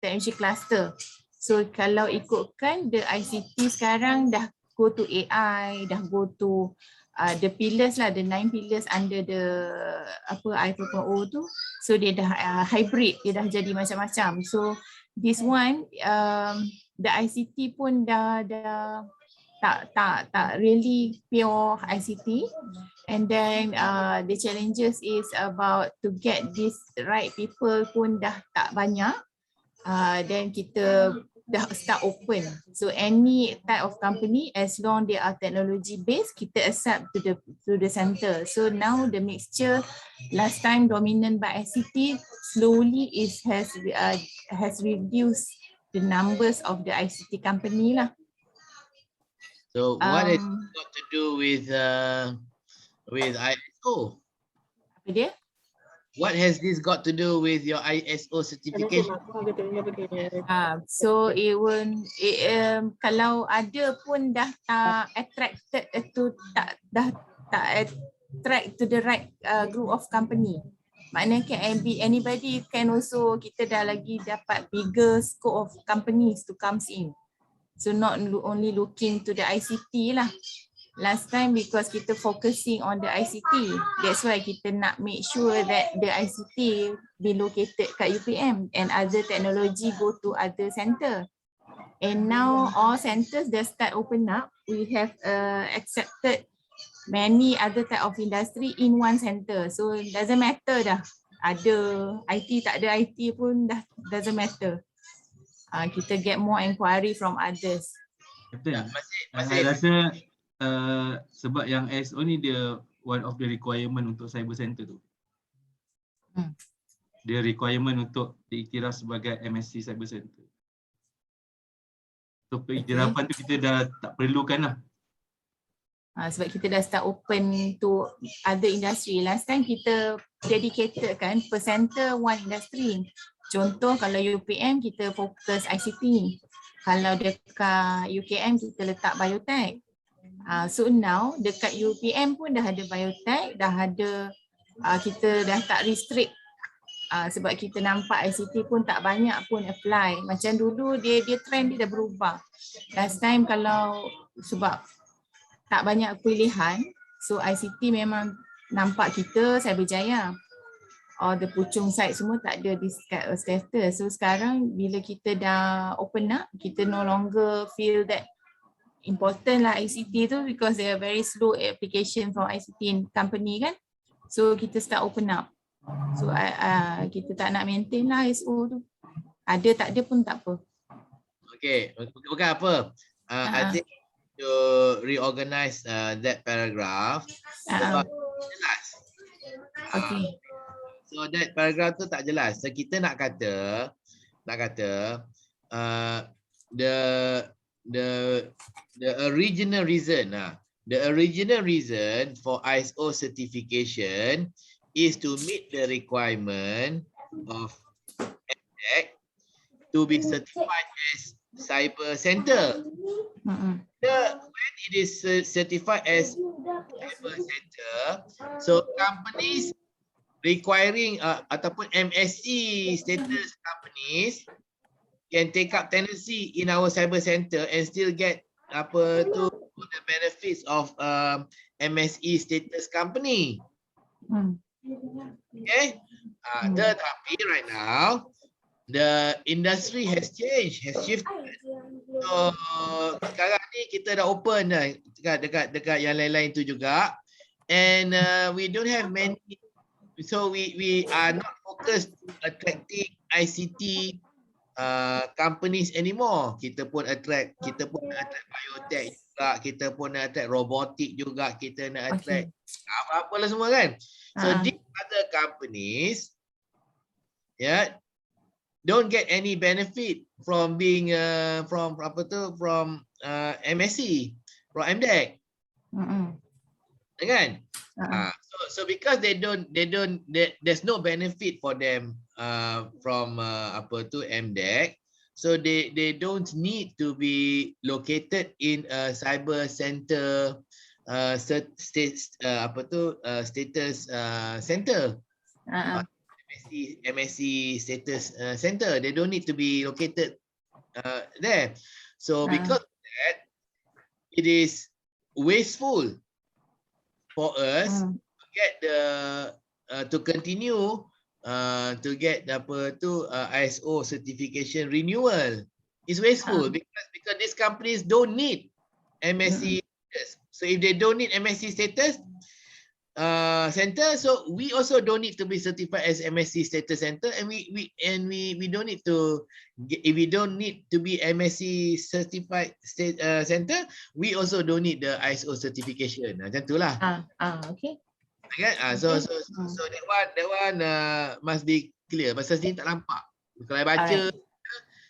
technology cluster. So kalau ikutkan the ICT sekarang dah go to AI, dah go to the pillars lah, the 9 pillars under the I4.0 tu. So dia dah hybrid, dia dah jadi macam-macam. So this one, the ICT pun dah tak really pure ICT. And then the challenges is about to get this right people pun dah tak banyak. Then kita dah start open. So any type of company, as long they are technology based, kita accept to the center. So now the mixture, last time dominant by ICT, slowly has reduced the numbers of the ICT company lah. So what has Um, got to do with ISO? apa dia? What has this got to do with your ISO certification? So it will kalau ada pun dah tak attracted to dah tak attract to the right group of company. Maknanya can be anybody, can also kita dah lagi dapat bigger scope of companies to comes in. So not only looking to the ICT lah. Last time because kita focusing on the ICT, that's why kita nak make sure that the ICT be located kat UPM and other technology go to other center. And now all centers dah start open up. We have accepted many other type of industry in one center. So it doesn't matter dah. Ada IT tak ada IT pun dah doesn't matter. Kita get more inquiry from others. Betul. Masih. Saya rasa sebab yang ISO ni dia one of the requirement untuk cyber center tu. Dia requirement untuk diiktiraf sebagai MSc Cyber Center. So pengiktirafan tu kita dah tak perlukan lah. Sebab kita dah start open to other industry. Last time kita dedicated kan per center one industry. Contoh kalau UPM kita fokus ICT. Kalau dekat UKM kita letak biotech. So now dekat UPM pun dah ada biotech, dah ada kita dah tak restrict sebab kita nampak ICT pun tak banyak pun apply. Macam dulu dia trend dia dah berubah. Last time kalau sebab tak banyak pilihan, so ICT memang nampak kita Cyberjaya. The Puchong side semua tak ada status. So sekarang bila kita dah open up, kita no longer feel that important lah ICT tu because they are very slow application from ICT in company kan. So kita start open up. So kita tak nak maintain lah ISO tu. Ada tak ada pun tak apa. Okay, bukan apa. I think to reorganize that paragraph sebab jelas. Okay. So that paragraph tu tak jelas. So kita nak kata the original reason for ISO certification is to meet the requirement of MDEC to be certified as cyber center. When it is certified as cyber center, so companies requiring ataupun MSc status companies can take up tenancy in our cyber center and still get the benefits of MSc status company. Okay, tetapi right now the industry has changed, has shifted. So sekarang ni kita dah open dah dekat yang lain-lain tu juga, and we don't have many. So we are not focused attracting ICT companies anymore. Kita pun attract biotech juga, kita pun nak attract robotik juga, kita nak attract apa-apalah semua kan. So these other companies don't get any benefit from being from MSc, from MDEC. Kan? So because there's no benefit for them from MDEC, so they don't need to be located in a cyber center status center. MSc status center. They don't need to be located there. So because of that, it is wasteful for us to get to continue to get ISO certification renewal. It's wasteful because these companies don't need MSc status. So if they don't need MSc status center, so we also don't need to be certified as MSc status center, and we don't need to if we don't need to be MSc certified center, we also don't need the ISO certification. Macam itulah. Okay. Okay. So that one must be clear. Pasal sini tak nampak. Kalau baca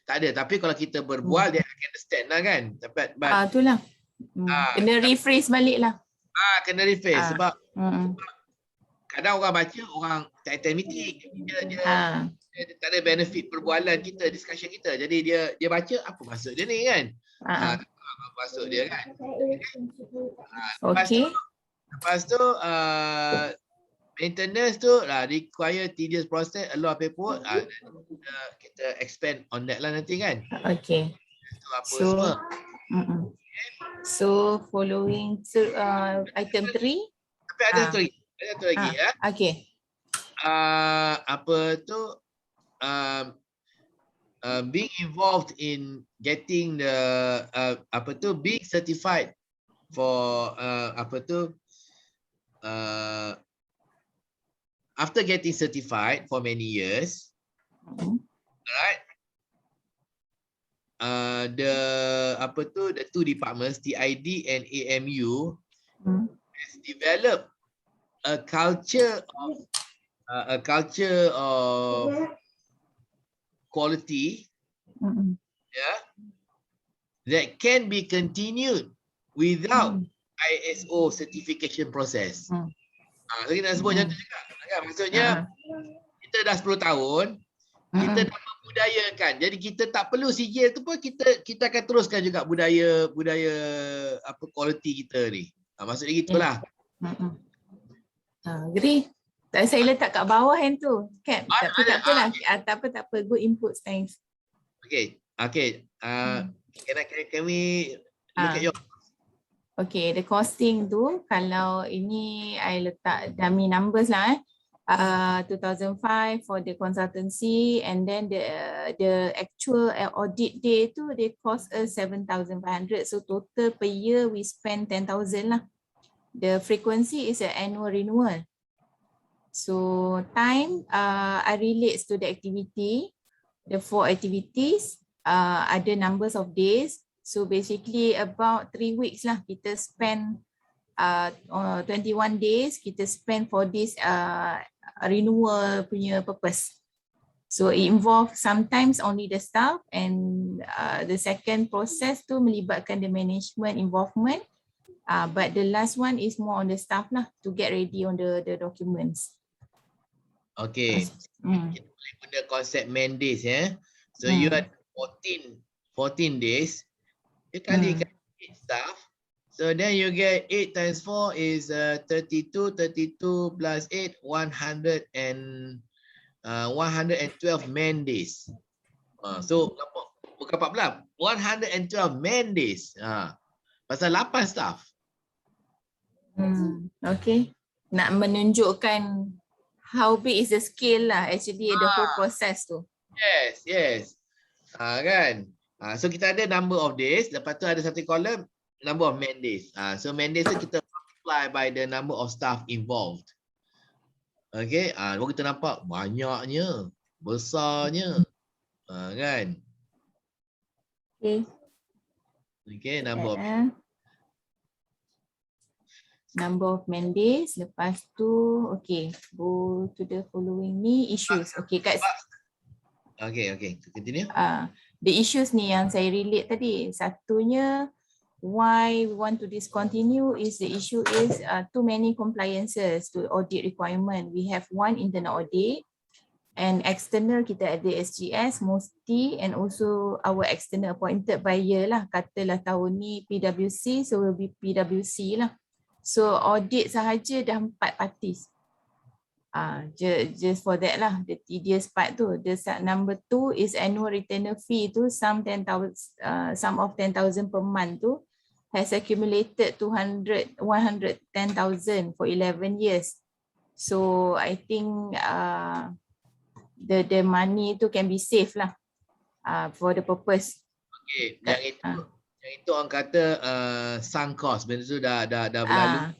tak ada, tapi kalau kita berbual dia akan understand lah kan. Itulah. Kena rephrase balik lah. Kena rephrase sebab Mm-mm. kadang orang baca, orang tak attend meeting. Dia tak ada benefit perbualan kita, discussion kita. Jadi dia baca apa maksud dia ni kan. Apa maksud dia kan. Okay. Lepas tu maintenance tu require tedious process, a lot of paperwork. Kita expand on that lah nanti kan. Okay. So apa semua. So following item 3. Tapi ada satu lagi ya. Okay. Apa tu being involved in getting the being certified for after getting certified for many years, right? The two departments, TID and AMU, has developed a culture of quality, that can be continued without ISO certification process. So kita nak sebut macam tu juga. Kan? Maksudnya kita dah 10 tahun, kita dah membudayakan. Jadi kita tak perlu sijil tu pun kita akan teruskan juga budaya quality kita ni. Maksudnya gitulah. Agree. Saya letak kat bawah yang tu. Kan? Tak apalah. Tak apa. Good input, thanks. Okay. Can we look at your... Okay, the costing tu, kalau ini I letak dummy numbers lah 2005 for the consultancy, and then the actual audit day tu they cost us 7,500, so total per year we spend 10,000 lah. The frequency is an annual renewal. So time I relates to the activity, the 4 activities, ada numbers of days. So basically about 3 weeks lah kita spend 21 days kita spend for this renewal punya purpose. So it involve sometimes only the staff, and the second process tu melibatkan the management involvement, but the last one is more on the staff lah to get ready on the documents. Okay. Kita boleh guna konsep man days ya. So you had 14 days. You kalikan 8 staff. So then you get 8 times 4 is 32 plus 8, 112 man days. So bukan 14, 112 man days. Pasal 8 staff. Okay. Nak menunjukkan how big is the scale lah actually the whole process tu. Yes. Kan? So kita ada number of days, lepas tu ada satu kolom number of man days. So man days tu kita multiply by the number of staff involved. Okay, baru kita nampak banyaknya, besarnya. Kan? Okay, number of man days. Lepas tu, okay, go to the following ni, issues. Okay, kat Okay, continue. The issues ni yang saya relate tadi, satunya why we want to discontinue is the issue is too many compliances to audit requirement. We have one internal audit and external kita ada SGS, MOSTI, and also our external appointed buyer lah. Katalah tahun ni PwC, so will be PwC lah. So audit sahaja dah 4 parties. Just for that lah, the tedious part tu. The number 2 is annual retainer fee tu, sum of 10,000 per month tu has accumulated 110,000 for 11 years. So I think the money tu can be saved lah for the purpose. Okay, yang itu orang kata sunk cost, benda tu dah berlalu.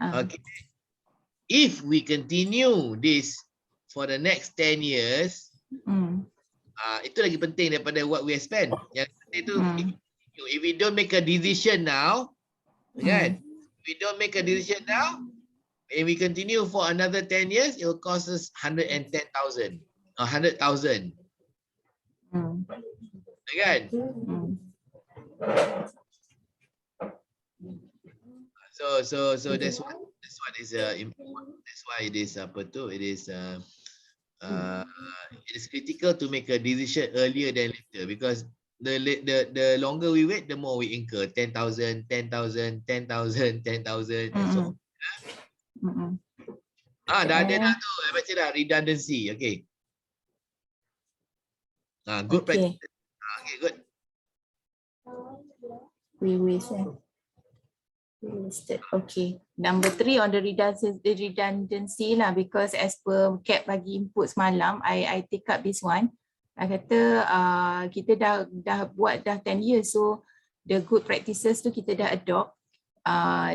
Okay. If we continue this for the next 10 years, itu lagi penting daripada what we spend. Yang itu, if we don't make a decision now, kan? If we don't make a decision now, and we continue for another 10 years, it will cost us 110,000 or 100,000. Kan? So that's what is important. That's why it is apa tu? It is it is critical to make a decision earlier than later, because the longer we wait, the more we incur 10,000, 10,000, 10,000, 10,000, and so on. Dah ada dah tu. Saya baca dah, redundancy. Okay. Good Okay. practice. Okay, good. We wasted. Okay. Number 3 on the redundancy lah, because as per Cap bagi input semalam, I take up this one. I kata kita dah buat dah 10 years, so the good practices tu kita dah adopt.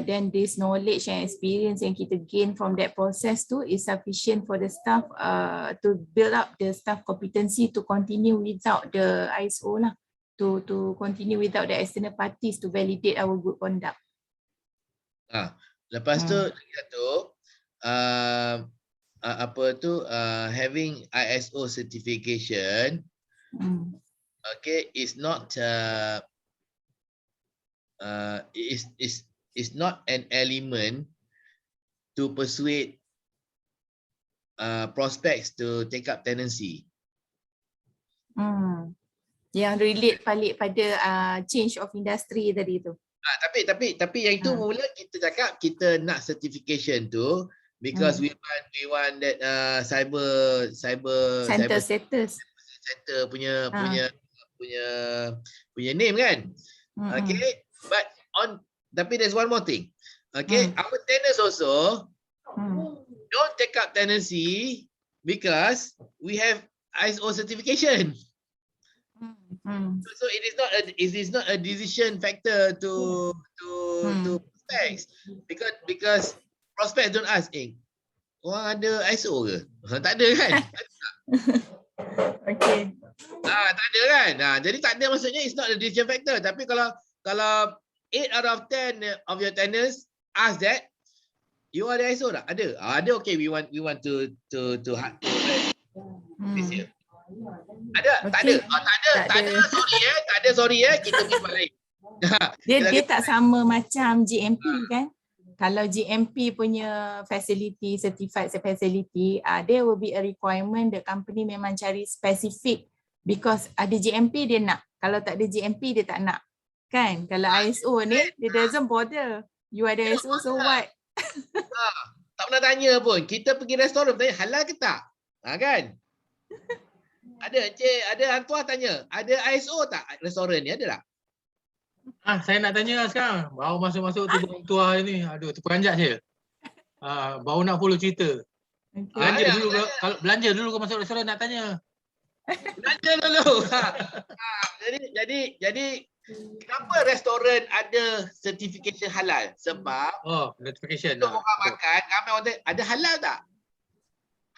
Then this knowledge and experience yang kita gain from that process tu is sufficient for the staff to build up the staff competency to continue without the ISO lah, to continue without the external parties to validate our good conduct. Lepas tu lagi satu, having ISO certification, okay, is not is not an element to persuade prospects to take up tenancy. Yang relate balik pada change of industry tadi tu. Tapi yang itu mula kita cakap kita nak certification tu because we want that cyber Status. center punya name kan. Okay, but tapi there's one more thing. Okay, our tenants also don't take up tenancy because we have ISO certification. So it is not a decision factor to prospects, because prospects don't ask, orang ada ISO ke? Tak ada kan? Okay. Tak ada kan? Jadi tak ada maksudnya it's not a decision factor. Tapi kalau 8 out of 10 of your tenants ask that, you ada ISO tak? Ada. Ada, okay, we want to this year. Ada? Okay. Tak ada, sorry kita pergi tempat lain. Dia tak sama macam GMP kan? Kalau GMP punya facility, certified facility, there will be a requirement the company memang cari specific, because ada GMP dia nak. Kalau tak ada GMP dia tak nak. Kan? Kalau ISO ni, dia doesn't bother. You ada ISO, so what? Tak pernah tanya pun. Kita pergi restoran tanya halal ke tak? Kan? Ada hantuah tanya, ada ISO tak restoran ni, ada tak? Saya nak tanya sekarang. Baru masuk-masuk tu orang tua ni. Aduh, terperanjat je. Baru nak follow cerita. Okay. Belanja dulu ke masuk restoran nak tanya. Belanja dulu. Jadi kenapa restoran ada certification halal? Sebab Notification. untuk orang makan, ramai orang tanya, ada halal tak?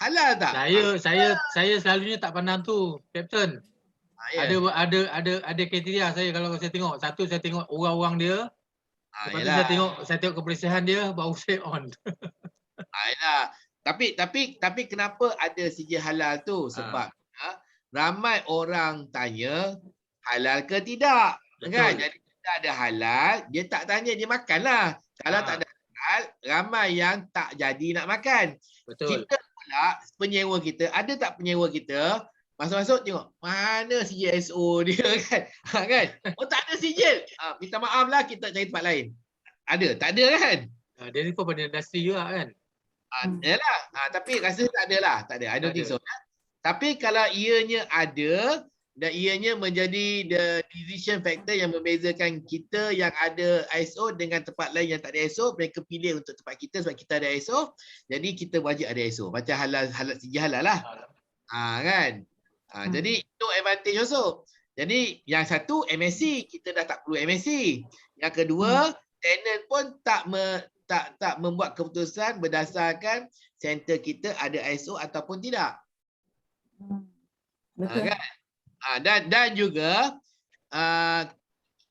Halal tak? Saya selalunya tak pandang tu, Captain. Ada kriteria saya kalau saya tengok. Satu, saya tengok orang-orang dia. Lepas tu saya tengok kebersihan dia, baru saya on. Tapi kenapa ada sijil halal tu? Sebab ramai orang tanya halal ke tidak. Kan? Jadi kita ada halal, dia tak tanya, dia makanlah. Kalau tak ada halal, ramai yang tak jadi nak makan. Betul. Kita pula penyewa kita, ada tak penyewa kita masuk-masuk tengok mana sijil ISO dia kan? Kan? Oh, tak ada sijil. Minta maaf lah, kita cari tempat lain. Ada? Tak ada kan? Dia ni pun pada industri juga kan? Yalah. Tapi rasa tak ada lah. Tak ada. I don't think so. Tapi kalau ianya ada dan ianya menjadi the decision factor yang membezakan kita yang ada ISO dengan tempat lain yang tak ada ISO, mereka pilih untuk tempat kita sebab kita ada ISO. Jadi kita wajib ada ISO. Macam halal sijil halal lah. Kan? Jadi no advantage also. Jadi yang satu MSC, kita dah tak perlu MSC. Yang kedua, tenant pun tak membuat keputusan berdasarkan center kita ada ISO ataupun tidak. Betul. Kan? Dan juga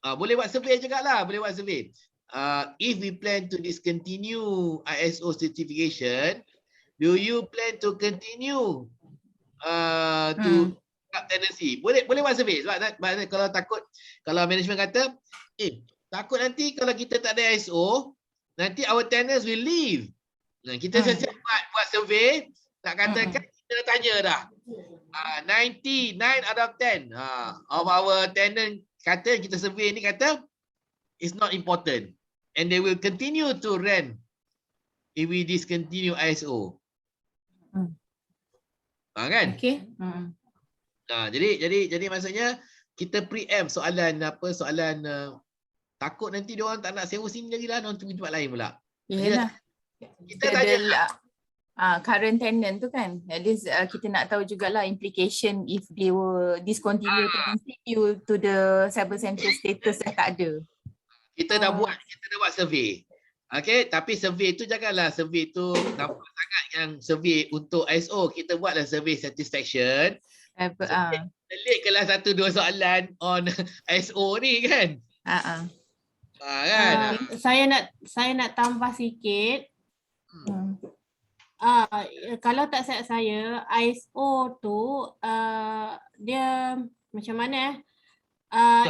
boleh buat survey juga lah, boleh buat survey. If we plan to discontinue ISO certification, do you plan to continue to tendency. Boleh buat survey sebab kalau takut, kalau management kata, takut nanti kalau kita tak ada ISO, nanti our tenants will leave. Nah, kita siap buat survey, tak katakan kita dah tanya dah. 99 out of 10 of our tenant kata, kita survey ni kata it's not important and they will continue to rent if we discontinue ISO. Kan? Okay. Jadi maksudnya kita preempt soalan takut nanti dia orang tak nak sewa sini lagi lah, dia orang pergi tempat lain pula. Yelah. Kita tanya current tenant tu kan. Jadi kita nak tahu jugalah implication if they will discontinue tenancy due to the cyber center status dah tak ada. Kita dah buat survey. Okay, tapi survey tu janganlah survey tu nampak sangat yang survey untuk ISO. Kita buatlah survey satisfaction. Pelikkanlah 1-2 soalan on ISO ni kan. Kan? Saya nak tambah sikit. Kalau tak silap saya, ISO tu dia macam mana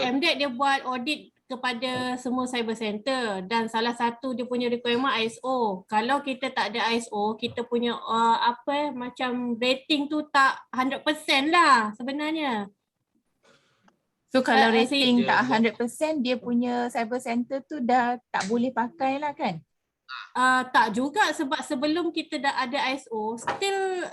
MDEC dia buat audit kepada semua cyber center dan salah satu dia punya requirement ISO. Kalau kita tak ada ISO, kita punya macam rating tu tak 100% lah sebenarnya. So kalau rating tak 100%, dia punya cyber center tu dah tak boleh pakai lah kan? Tak juga, sebab sebelum kita dah ada ISO, still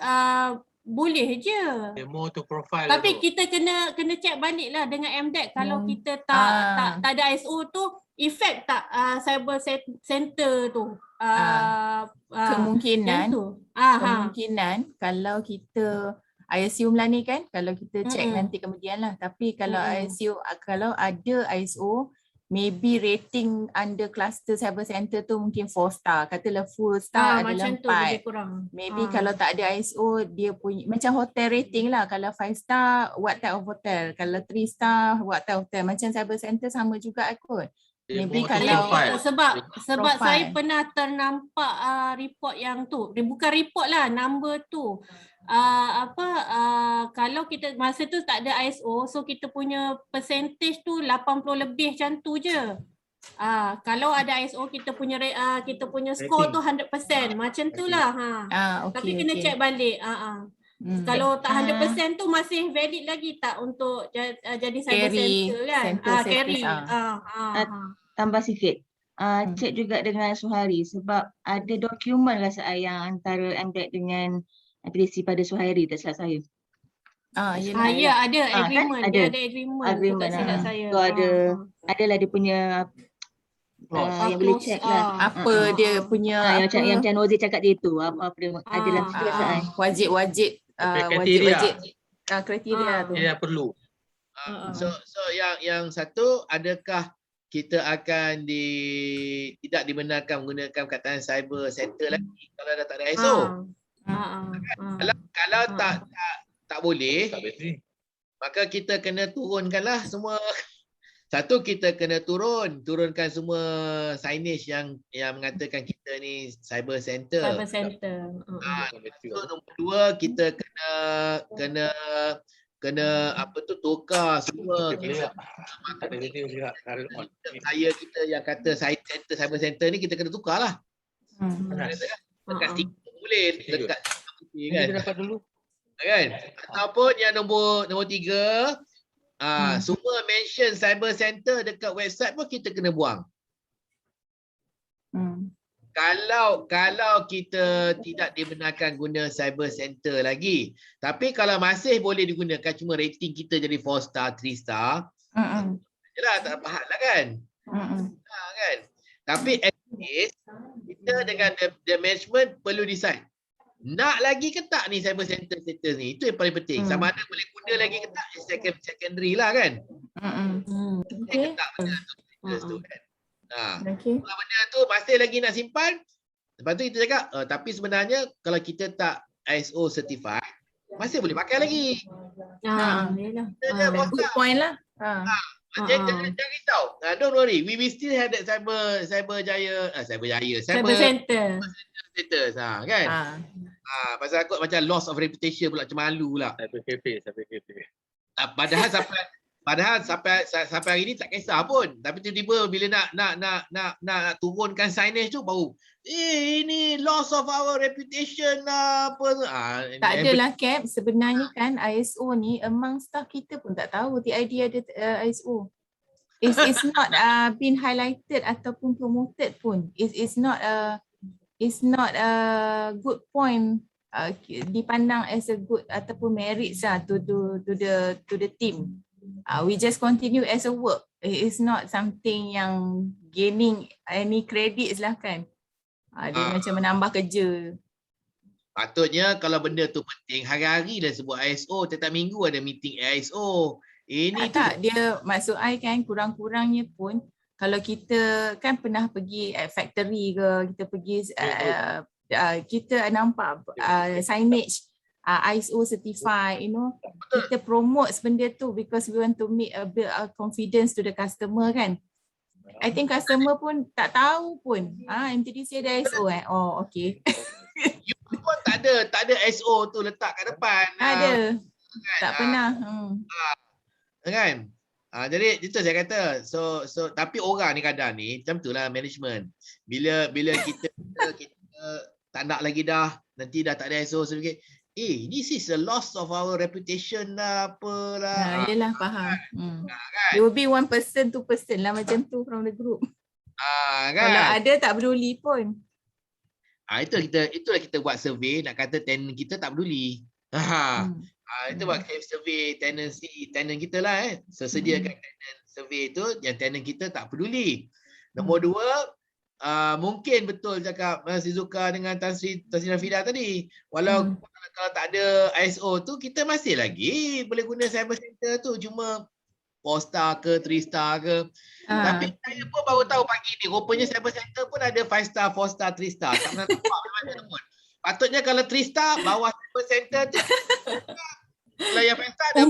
boleh je. Demo to profile. Tapi kita kena check balik lah dengan MDEC. Kalau kita tak ada ISO tu, effect tak cyber center tu? Kemungkinan kalau kita, I assume lah ni kan, kalau kita check nanti kemudian lah. Tapi kalau kalau ada ISO, maybe rating under cluster cyber center tu mungkin 4 star. Katalah full star adalah 4. Maybe kalau tak ada ISO, dia punya macam hotel rating lah. Kalau 5 star, what type of hotel? Kalau 3 star, what type of hotel? Macam cyber center sama juga kot. Maybe kalau sebab saya pernah ternampak report yang tu. Bukan report lah, number tu. Kalau kita masa tu tak ada ISO, so kita punya percentage tu 80 lebih macam tu je. Kalau ada ISO, kita punya score tu 100%. Macam tu lah. Tapi kena check balik. Kalau tak 100% tu masih valid lagi tak untuk jadi cyber center kan? Carry. Tambah sikit. Check juga dengan Suhairi sebab ada dokumen rasa yang antara MDEC dengan PDC pada Suhairi, tak silap saya. Ya, ada agreement. Kan? Dia ada agreement. Tak silap saya. So adalah dia punya yang boleh check lah. Apa dia punya yang Chan Ozi cakap dia tu. Apa dia adalah perasaan. Wajib kriteria tu. Dia perlu. So yang satu, adakah kita akan tidak dibenarkan menggunakan perkataan cyber center lagi kalau dah tak ada ISO? Kalau tak boleh, maka kita kena turunkanlah semua. Satu, kita kena turunkan semua signage yang mengatakan kita ni cyber center. Nombor 2, kita kena tukar semua saya kita yang kata cyber center ni, kita kena tukarlah. Dekat stiker boleh, dekat putih kan. Dapat dulu. Kan? Ataupun yang nombor 3, semua mention cyber center dekat website pun kita kena buang. Kalau kita tidak dibenarkan guna cyber center lagi, tapi kalau masih boleh digunakan, cuma rating kita jadi 4 star, 3 star, jelah tak apa hal lah kan. Kan? Tapi at least kita dengan the management perlu decide, nak lagi ke tak ni cyber center status ni. Itu yang paling penting. Sama ada boleh guna lagi ke tak, secondary lah kan. Ke tak benda tu kan. Kalau benda tu masih lagi nak simpan, lepas tu kita cakap, tapi sebenarnya kalau kita tak ISO certified, masih boleh pakai lagi. Good point lah. Jangan risau. Don't worry, we will still have that cyber center status kan. Pasal aku macam loss of reputation pula, macam malu pula. Cyber cafe. Padahal sampai hari ni tak kisah pun. Tapi tiba-tiba bila nak turunkan signage tu baru ini loss of our reputation lah apa tu. Tak adalah Cap, sebenarnya kan ISO ni among staff kita pun tak tahu TID ada ISO. It's not been highlighted ataupun promoted pun. It's not a good point dipandang as a good ataupun merits lah to the team. We just continue as a work. It's not something yang gaining any credits lah kan. Dia macam menambah kerja. Patutnya kalau benda tu penting, hari-hari dah sebut ISO, setiap minggu ada meeting ISO. Ini Tak, dia maksud I kan kurang-kurangnya pun kalau kita kan pernah pergi factory ke, kita pergi kita nampak signage ISO certified, you know, kita promote benda tu because we want to build a confidence to the customer kan. I think customer pun tak tahu pun. MTDC ada ISO Oh, okay. you pun tak ada ISO tu letak kat depan. Ada. Tak pernah. Kan? Jadi itu saya kata. So tapi orang ni kadang ni macam itulah management. Bila kita tak nak lagi dah, nanti dah tak ada ISO sedikit. This is a loss of our reputation lah, apalah. Yelah, faham. Kan? It will be 1%, 2% lah macam tu from the group. Kan? Kalau ada tak peduli pun. Itulah kita buat survey, nak kata tenant kita tak peduli. Itu buat survey tenant kita lah sediakan tenant survey tu yang tenant kita tak peduli. Nombor dua, mungkin betul cakap si Zuka dengan Tan Sri Nafida tadi. Walau kalau tak ada ISO tu, kita masih lagi boleh guna cyber center tu, cuma 4-star ke 3-star ke. Tapi saya pun baru tahu pagi ni, rupanya cyber center pun ada 5-star, 4-star, 3-star. Tak pernah nampak macam pun. Patutnya kalau 3-star, bawah cyber center tu. Kalau yang 5-star ada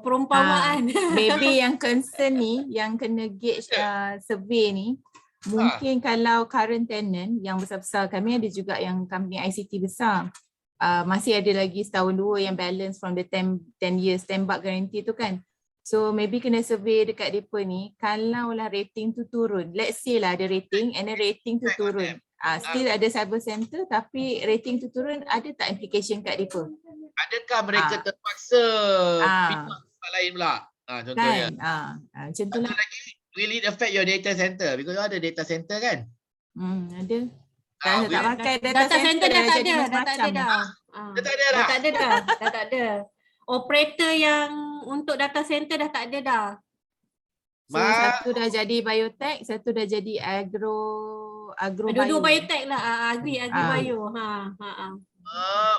Perumpamaan. Maybe yang concern ni, yang kena gauge survey ni, mungkin kalau current tenant yang besar-besar, kami ada juga yang company ICT besar. Masih ada lagi setahun dua yang balance from the 10 years tembak guarantee tu kan. So maybe kena survey dekat depa ni, kalau lah rating tu turun, let's say lah ada rating and then rating tu turun. Still ada cyber center tapi rating tu turun, ada tak implication kat depa? Adakah mereka terpaksa pindah tempat lain pula? Contohnya. Macam tu lah. Will it affect your data center? Because ada data center kan? Ada. Tak pakai data center dah tak jadi ada, macam-macam. Dah tak ada. Operator yang untuk data center dah tak ada dah. So satu dah jadi biotech, satu dah jadi agro Dua-dua biotech lah, agri bio.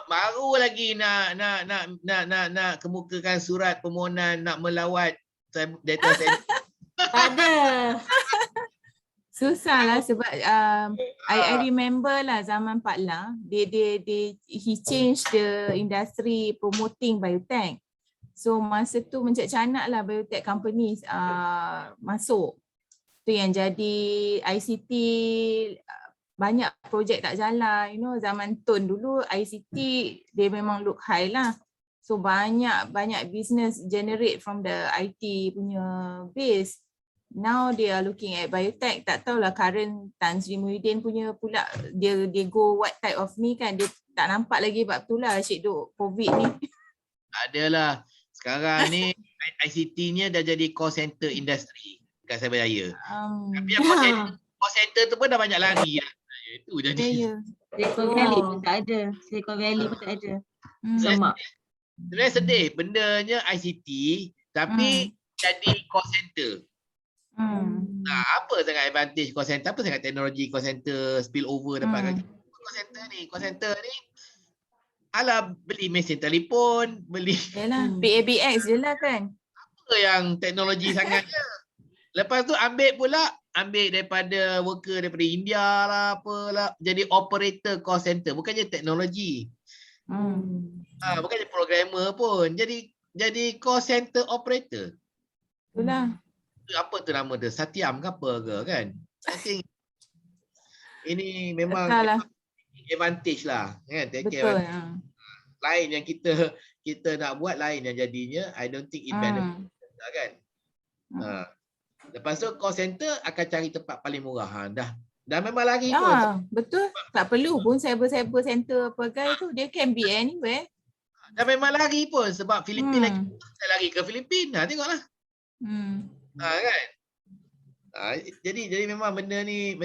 Baru lagi nak kemukakan surat permohonan nak melawat data center. Tak ada. Susah lah sebab I remember lah zaman Pak La, he changed the industry promoting biotech. So masa tu mencak-canak lah biotech companies masuk. Tu yang jadi ICT banyak projek tak jalan. You know, zaman Tun dulu ICT dia memang look high lah. So banyak business generate from the IT punya base. Now they are looking at biotech. Tak tahulah current Tan Sri Muhyiddin punya pula dia go what type of ni kan. Dia tak nampak lagi bab tu lah asyik duk COVID ni. Adalah. Sekarang ni ICT-nya dah jadi call center industri kat Cyberjaya. Tapi yang call center tu pun dah banyak lari lah. Itu jadi. Silicon Valley pun tak ada. Silicon Valley pun tak ada. Sama. Sebenarnya sedih. Bendanya ICT tapi jadi call center. Apa sangat advantage call center? Apa sangat teknologi call center spill over dapat call center ni alah beli mesin telefon, beli yalah PABX je lah kan. Apa yang teknologi sangatnya. Lepas tu ambil daripada worker daripada India lah apalah, jadi operator call center, bukannya teknologi. Bukannya programmer pun, jadi call center operator. Itulah. Apa tu nama dia? Satyam ke apa ke kan? I think ini memang advantage lah kan. Betul. Lain yang kita kita nak buat lain yang jadinya. I don't think it benefit kan. Lepas tu call center akan cari tempat paling murah. Dah memang lari pun. Betul. Tak perlu pun cyber center pegai tu. Dia can be anywhere. Dah memang lari pun sebab Filipina lagi. Saya lari ke Filipina. Tengoklah. Kan. Jadi memang benda ni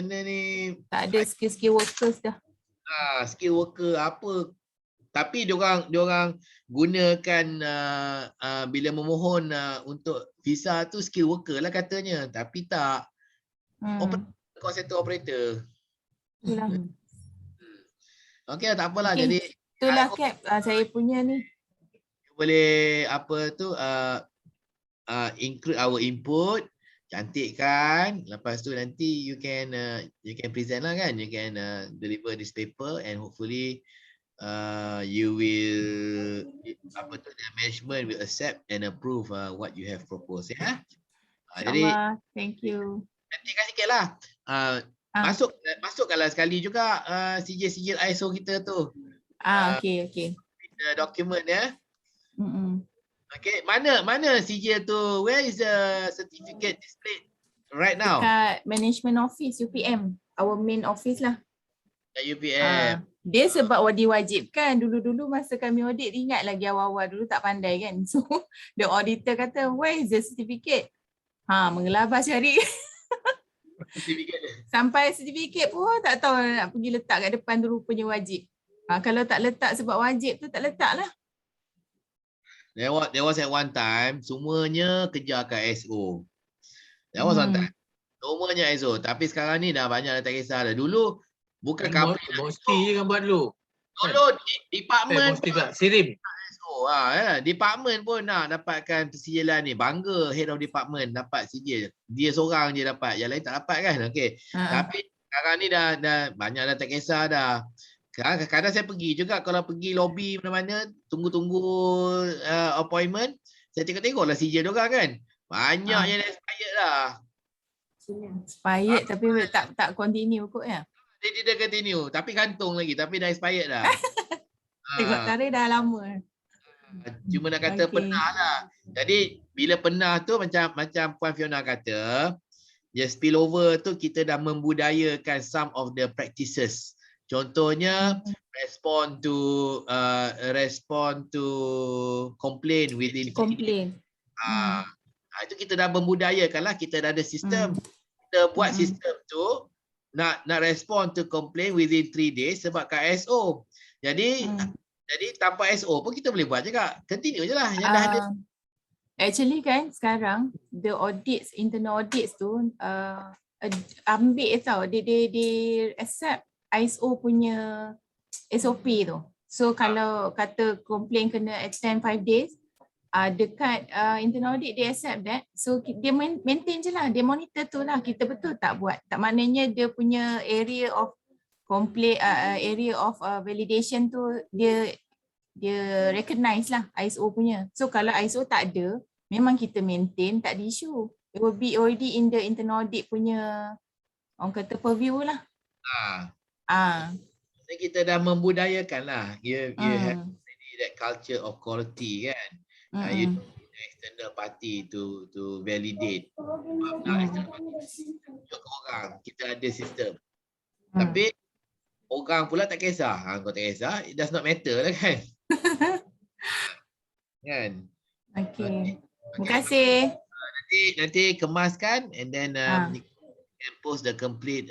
tak ada skill workers dah. Skill worker apa. Tapi diorang gunakan bila memohon untuk visa tu skill worker lah katanya. Tapi tak call center operator. Okey, tak apalah. Jadi itulah Cap saya punya ni. Boleh apa tu include our input. Cantik kan? Lepas tu nanti you can present lah kan? You can deliver this paper and hopefully you will the management will accept and approve what you have proposed ya. Jadi thank you. Cantikkan sikit lah. Masukkanlah sekali juga sijil ISO kita tu. Okay. The document ya. Okay, mana sijil tu? Where is the certificate displayed right now? Dekat management office UPM, our main office lah. UPM. Dia sebab diwajibkan dulu-dulu masa kami audit, ingat lagi awal-awal dulu tak pandai kan. So the auditor kata, where is the certificate? Mengelabas cari. Sampai certificate pun tak tahu nak pergi letak kat depan tu, rupanya wajib. Kalau tak letak sebab wajib tu tak letak lah. There was at one time semuanya kejar kat ISO. There was one time. Semuanya ISO. Tapi sekarang ni dah banyak dah tak kisah dah. Dulu bukan company. Bosti je kan buat dulu. Dulu department Bosti pula. Sirim. ISO. Department pun nak dapatkan persijilan ni. Bangga head of department dapat sijil. Dia seorang je dapat. Yang lain tak dapat kan. Okay. Tapi sekarang ni dah banyak dah tak kisah dah. Kadang-kadang saya pergi juga, kalau pergi lobby mana-mana, tunggu-tunggu appointment, saya tengok-tengoklah sijil diorang kan. Banyak yang dah expired dah. Expired tapi tak continue kot ya? Dia tidak continue, tapi gantung lagi, tapi dah expired dah. Tengok tarikh dah lama. Cuma nak kata pernah lah. Jadi bila pernah tu macam Puan Fiona kata, spill over tu kita dah membudayakan some of the practices. Contohnya respond to complain within complain. Itu kita dah membudayakan lah, kita dah ada sistem. Kita buat sistem tu nak respond to complain within 3 days sebab kat ISO. Jadi tanpa ISO pun kita boleh buat juga. Continue je lah yang dah ada. Actually kan sekarang the audits, internal audits tu ambil tau, dia accept ISO punya SOP tu. So kalau kata complain kena extend 5 days, dekat internal audit dia accept that. So dia maintain je lah, dia monitor tu lah kita betul tak buat. Tak maknanya dia punya area of complaint, area of validation tu dia recognize lah ISO punya. So kalau ISO tak ada, memang kita maintain, tak ada isu. It will be already in the internal audit punya orang kata purview lah. Kita dah membudayakan lah. You have already that culture of quality kan. You don't need the external party to validate. External party orang, kita ada sistem. Tapi orang pula tak kisah. Kau tak kisah, it does not matter lah kan. Kan? Okay. Terima kasih. Nanti kemaskan and then you can post the complete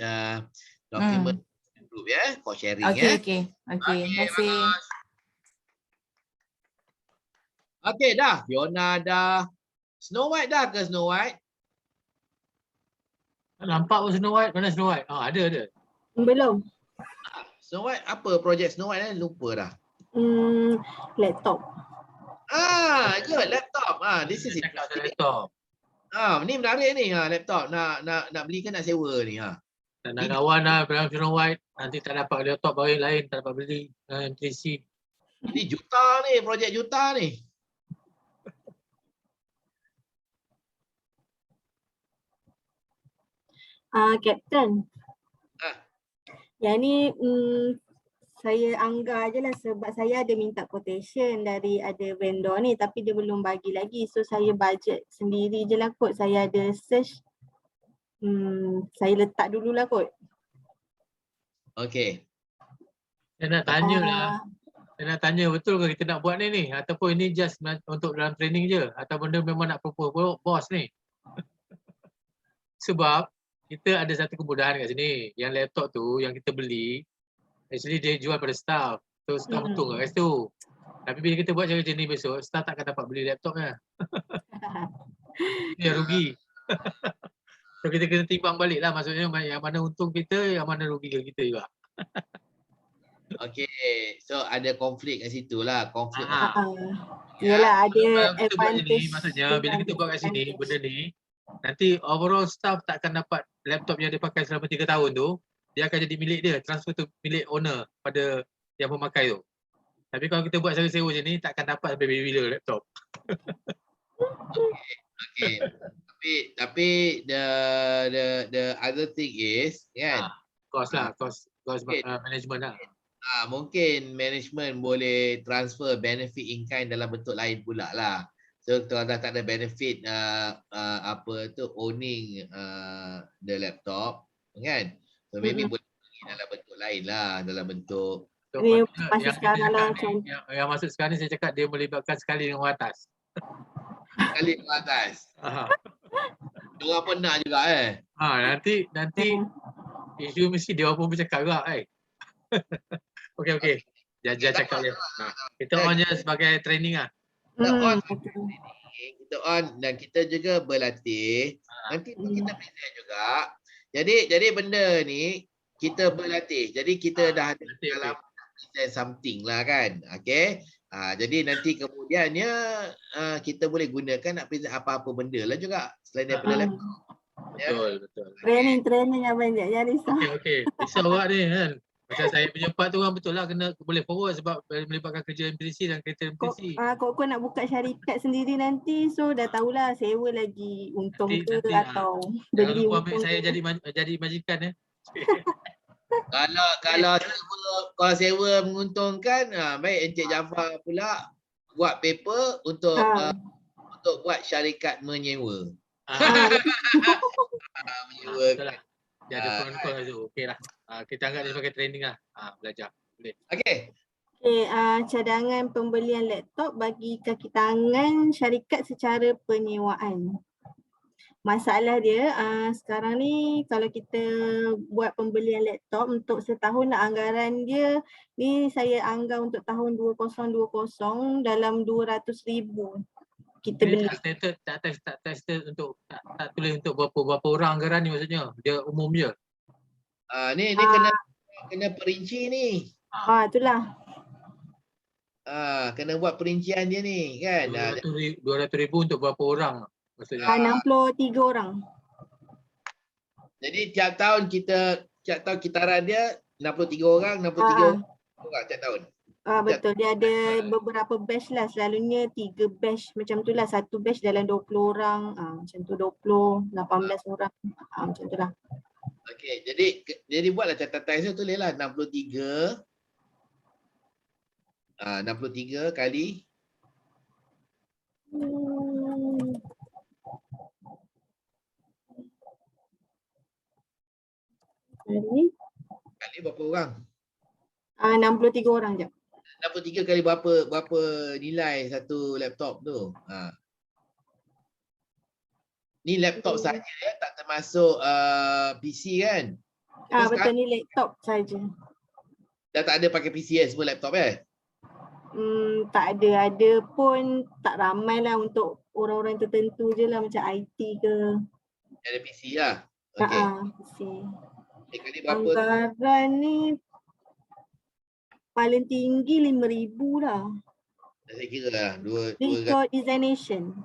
document group ya for sharing ya. Okay. Terima kasih. Okay dah. Fiona dah. Snow White dah ke Snow White? Nampak pun Snow White. Mana Snow White? Ada. Belum. Snow White apa projek Snow White lupa dah. Laptop. Good laptop. This is it. Laptop. Ni menarik ni laptop. Nak beli ke nak sewa ni Nak kawan lah dalam Snow White. Nanti tak dapat laptop baru yang lain, tak dapat beli MTC. Ini juta ni, projek juta ni. Captain. Yang ni saya anggar je lah sebab saya ada minta quotation dari ada vendor ni tapi dia belum bagi lagi. So saya budget sendiri je lah kot. Saya ada search. Saya letak dululah kot. Okey. Saya nak tanya lah. Saya nak tanya betul ke kita nak buat ni ataupun ini just untuk dalam training je atau benda memang nak propose bos ni. Sebab kita ada satu kemudahan kat sini. Yang laptop tu yang kita beli actually dia jual pada staff. So staff untung kat situ. Tapi bila kita buat cara macam ni besok, staff takkan dapat beli laptopnya. Dia rugi. So kita kena timbang balik lah, maksudnya yang mana untung kita, yang mana rugi kita juga. Okey. So ada konflik kat situ lah. Konflik. Yalah ada Kalau kita buat advantage. ni, maksudnya bila kita buat kat sini benda ni, nanti overall staff tak akan dapat laptop yang dia pakai selama 3 tahun tu, dia akan jadi milik dia, transfer tu milik owner pada yang pemakai tu. Tapi kalau kita buat sewa-sewa macam ni, takkan dapat sampai bila laptop. Okay. Tapi the other thing is kan, Cost management lah. mungkin management boleh transfer benefit in kind dalam bentuk lain pula lah. So kalau dah tak ada benefit owning the laptop kan, so maybe boleh bagi dalam bentuk lain lah, dalam bentuk Yang masuk sekarang ni saya cakap dia melibatkan sekali dengan orang atas. Sekali dengan atas. Diorang pernah juga Nanti isu mesti dia pun bercakap juga Okey. Jangan cakap je. Kita on je sebagai training lah. Kita on dan kita juga berlatih. Nanti pun kita present juga. Jadi benda ni kita berlatih. Jadi kita dah ada dalam present something lah kan. Okey. Jadi nanti kemudiannya kita boleh gunakan nak present apa-apa benda lah juga selain daripada laptop. Betul. Training yang banyak yang risau. Okey. Risau awak ni kan. Macam saya punya part tu kan betul lah kena boleh forward sebab melibatkan kerja MPC dan kereta MPC. Kok nak buka syarikat sendiri nanti, so dah tahulah sewa lagi untung ke atau beli untung. Jangan lupa saya jadi majikan Kalau sewa menguntungkan, baik Encik Jafar pula buat paper untuk buat syarikat menyewa. Menyewa. Dia ada kon tu. Okeylah. Kita anggap dia sebagai training lah. Belajar. Boleh. Okey. Cadangan pembelian laptop bagi kaki tangan syarikat secara penyewaan. Masalah dia sekarang ni kalau kita buat pembelian laptop untuk setahun lah, anggaran dia ni saya anggap untuk tahun 2020 dalam 200,000 kita beli. Tak tested untuk tak tulis untuk berapa orang anggaran ni maksudnya. Dia umum je. Ni kena perinci ni. Itulah. Kena buat perincian dia ni kan. 200,000 untuk berapa orang maksudnya? 63 orang. Jadi tiap tahun kitaran dia 63 orang, 63 orang tiap tahun. Betul, dia ada beberapa batch lah, selalunya 3 batch macam tu lah, satu batch dalam 20 orang, macam tu 20, 18 orang, macam tu lah. Okey, jadi buatlah catatan saya, tulislah 63 kali berapa orang? 63 orang je. 63 kali berapa nilai satu laptop tu? Ni laptop saja ya, tak termasuk PC kan? Betul, ni laptop saja. Dah tak ada pakai PC semua laptop Tak ada pun tak ramai lah, untuk orang-orang tertentu je lah macam IT ke. Ada PC lah. Okey. PC. Kali berapa? Anggaran ni paling tinggi 5,000 lah. Saya kira lah Record designation.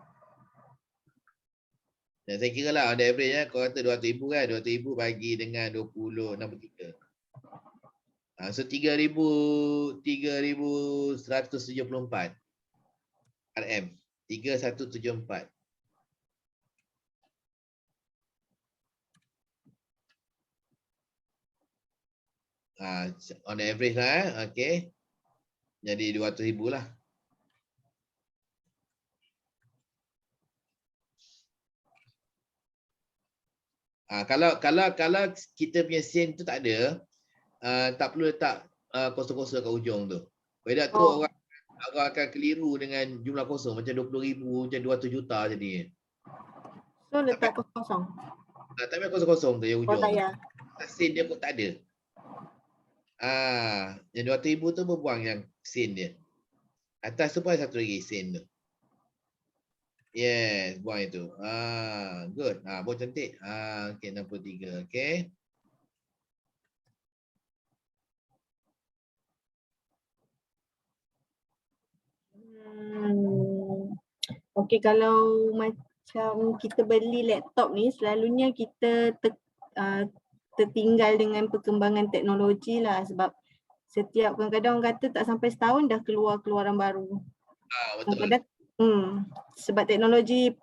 Dan saya kira lah on the average kau kata 200,000 kan, 200,000 bagi dengan 20, 63. So 3,174 RM. 3,174. On the average lah. Okay. Jadi 200,000 lah. Kalau kita punya sen tu tak ada, tak perlu letak kosong-kosong kat ujung tu. Beda tu orang akan keliru dengan jumlah kosong macam 20,000, macam 200 juta jadi. So letak kosong. Tapi kosong-kosong tu yang ujung. tak payah. Sen dia pun tak ada. Yang 200,000 tu berbuang yang sen dia. Atas tu pun ada satu lagi sen tu. Yes, buang itu. Good. Buat cantik. Okay, 63. Okay. Okey, kalau macam kita beli laptop ni, selalunya kita tertinggal dengan perkembangan teknologi lah, sebab setiap kadang-kadang orang kata tak sampai setahun dah keluaran baru. Betul. Kadang sebab teknologi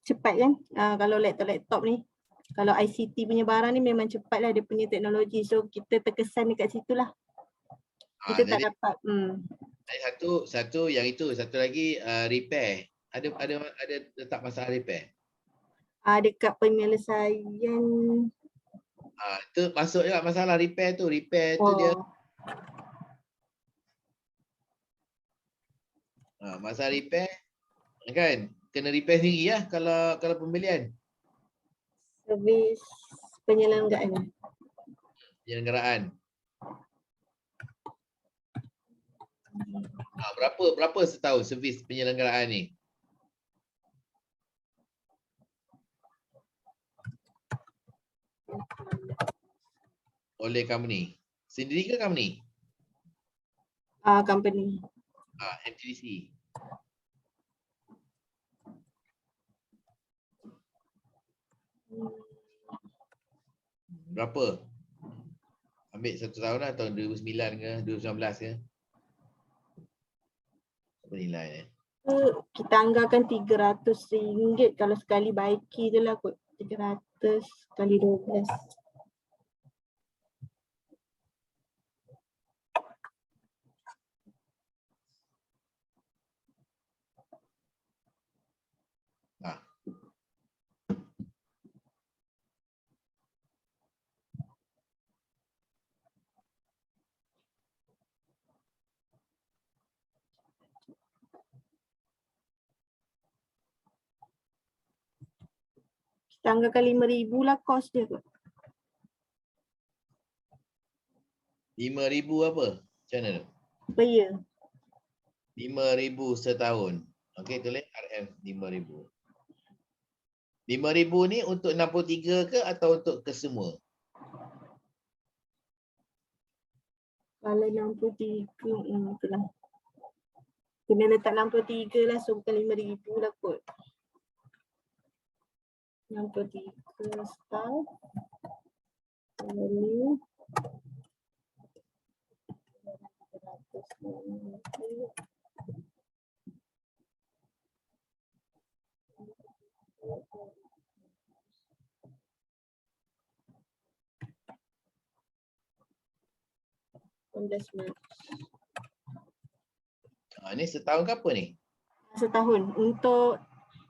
cepat kan, kalau laptop ni. Kalau ICT punya barang ni memang cepat lah dia punya teknologi. So kita terkesan dekat situ lah. Kita tak dapat. Satu yang itu, satu lagi repair. Ada letak masalah repair. Dekat penyelesaian. Itu masuk juga masalah repair tu. Repair tu dia. Masalah repair kan kena repair sendiri lah kalau pembelian. Servis penyelenggaraan. Berapa setahun servis penyelenggaraan ni? Oleh company. Sendiri ke company? Company. MTDC. Berapa? Ambil 1 tahun lah, tahun 2009 ke 2019 ke? Apa nilai ni? Kita anggarkan RM300 kalau sekali baiki je lah kot. 300 kali 12. Kita anggarkan RM5,000 lah kos dia kot. 5,000 apa? Macam mana tu? Per year. 5,000 setahun. Okey, tulis RM 5,000. 5,000 ni untuk 63 ke atau untuk kesemua? Kalau 63, itulah. Kena letak 63 lah, so bukan 5,000 lah kot. 63 staff. Kali 18 Mac. Ni setahun ke apa ni? Setahun untuk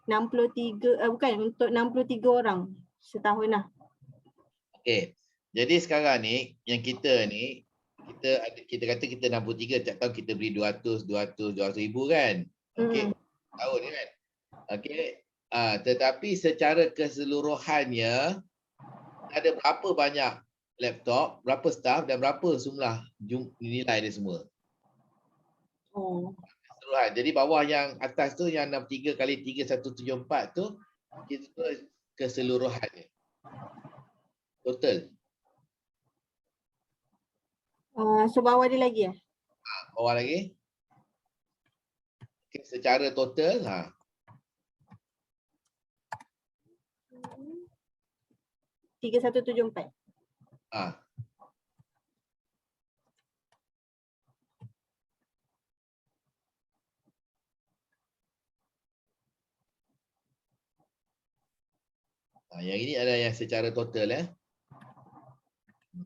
63, bukan, untuk 63 orang setahun lah. Okey. Jadi sekarang ni yang kita ni kita kata kita 63, tiap tahun kita beli 200 ribu kan? Okey. Tahun ni kan? Okey. Tetapi secara keseluruhannya ada berapa banyak laptop, berapa staff dan berapa jumlah nilai dia semua? Keseluruhan. Jadi bawah yang atas tu yang 63 kali 3174 tu kita keseluruhannya. Total. So bawah dia lagi ya? Bawah lagi. Okay, secara total 3174. Yang ini adalah yang secara total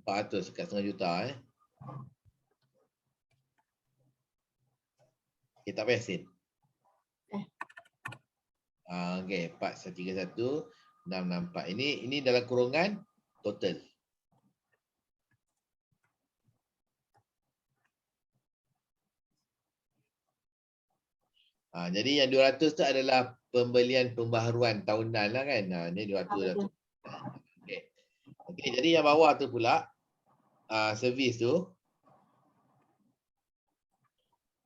400 kat setengah juta Okay, tak payah sin. Okay, 4131 664. Ini dalam kurungan total. Jadi yang 200 tu adalah pembelian pembaharuan tahunan lah kan. Ni 200 dah tu. Okay, jadi yang bawah tu pula servis tu.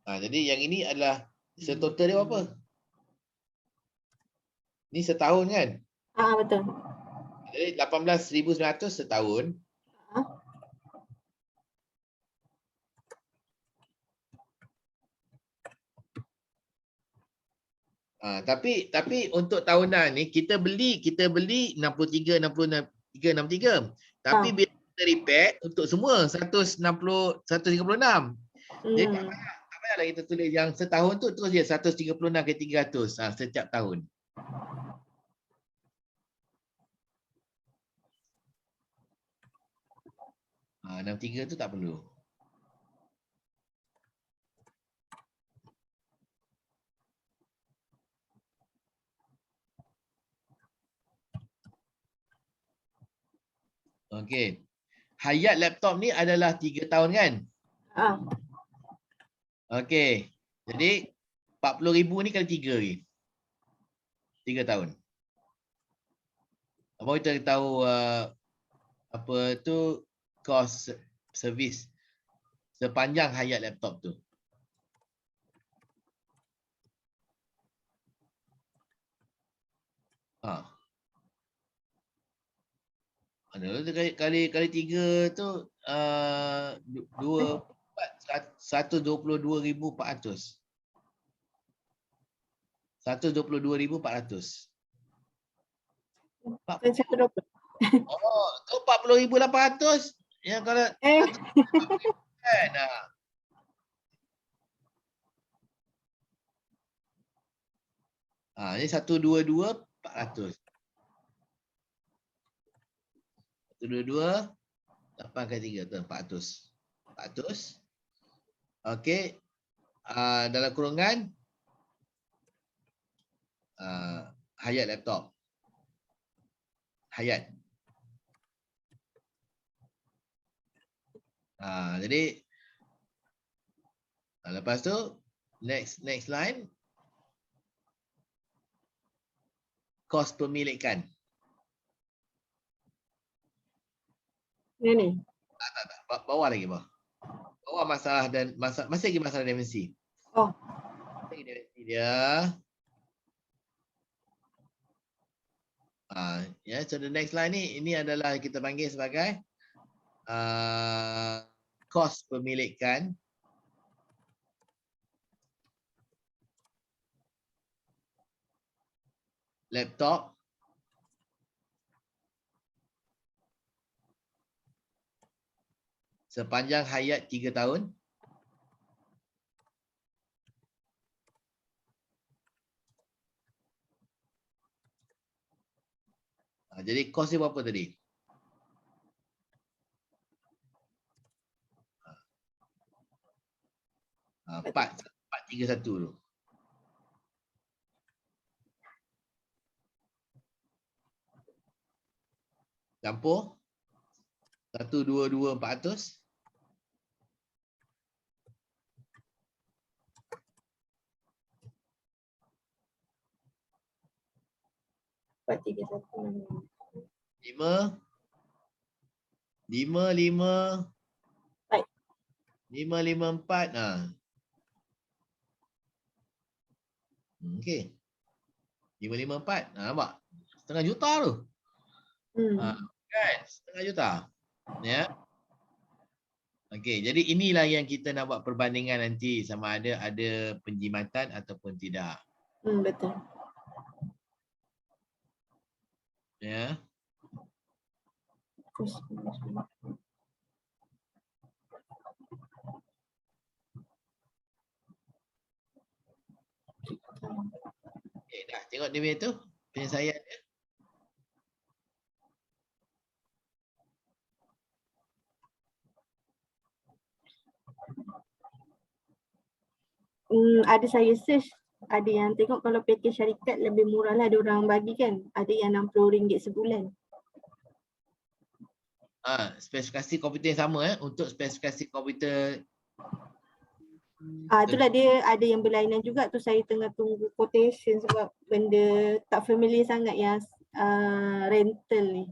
Jadi yang ini adalah setotal dia berapa? Ni setahun kan? Betul. Jadi 18,900 setahun. Tapi untuk tahunan ni kita beli 63, 63, 63. Tapi bila kita repair untuk semua 136. Jadi tak payahlah kita tulis yang setahun tu terus dia 136 ke 300 setiap tahun. Ah 63 tu tak perlu. Okey. Hayat laptop ni adalah 3 tahun kan? Okey. Jadi 40,000 ni kali 3 lagi. 3 tahun. Apa kita tahu apa tu cost servis sepanjang hayat laptop tu. Kali 3 tu 122,400. 122,400. Oh, tu 40,800. Yang kalau kan. Ini 122,400. 122 8 kali 3 tu 400. 400. Okey. Dalam kurungan hayat laptop. Hayat. Jadi lepas tu next line kos pemilikan. Ni. Tak. Bawah lagi bawah. Bawah masalah dan masih lagi masalah dimensi. Masih dimensi dia. So the next line ni ini adalah kita panggil sebagai kos pemilikan laptop sepanjang hayat 3 tahun. Jadi kos dia berapa tadi? Empat 431 tu. Campur 122,400. Lima 554. Okey. 554. Nampak? Setengah juta tu. Kan? Setengah juta. Ya. Okey, jadi inilah yang kita nak buat perbandingan nanti sama ada penjimatan ataupun tidak. Betul. Ya. Okay, dah tengok dia punya tu penyelesaian dia. ada saya search, ada yang tengok kalau package syarikat lebih murah lah, ada orang bagi kan, ada yang RM60 sebulan. Spesifikasi komputer yang sama untuk spesifikasi komputer. Itulah dia ada yang berlainan juga tu, saya tengah tunggu quotation sebab benda tak familiar sangat yang rental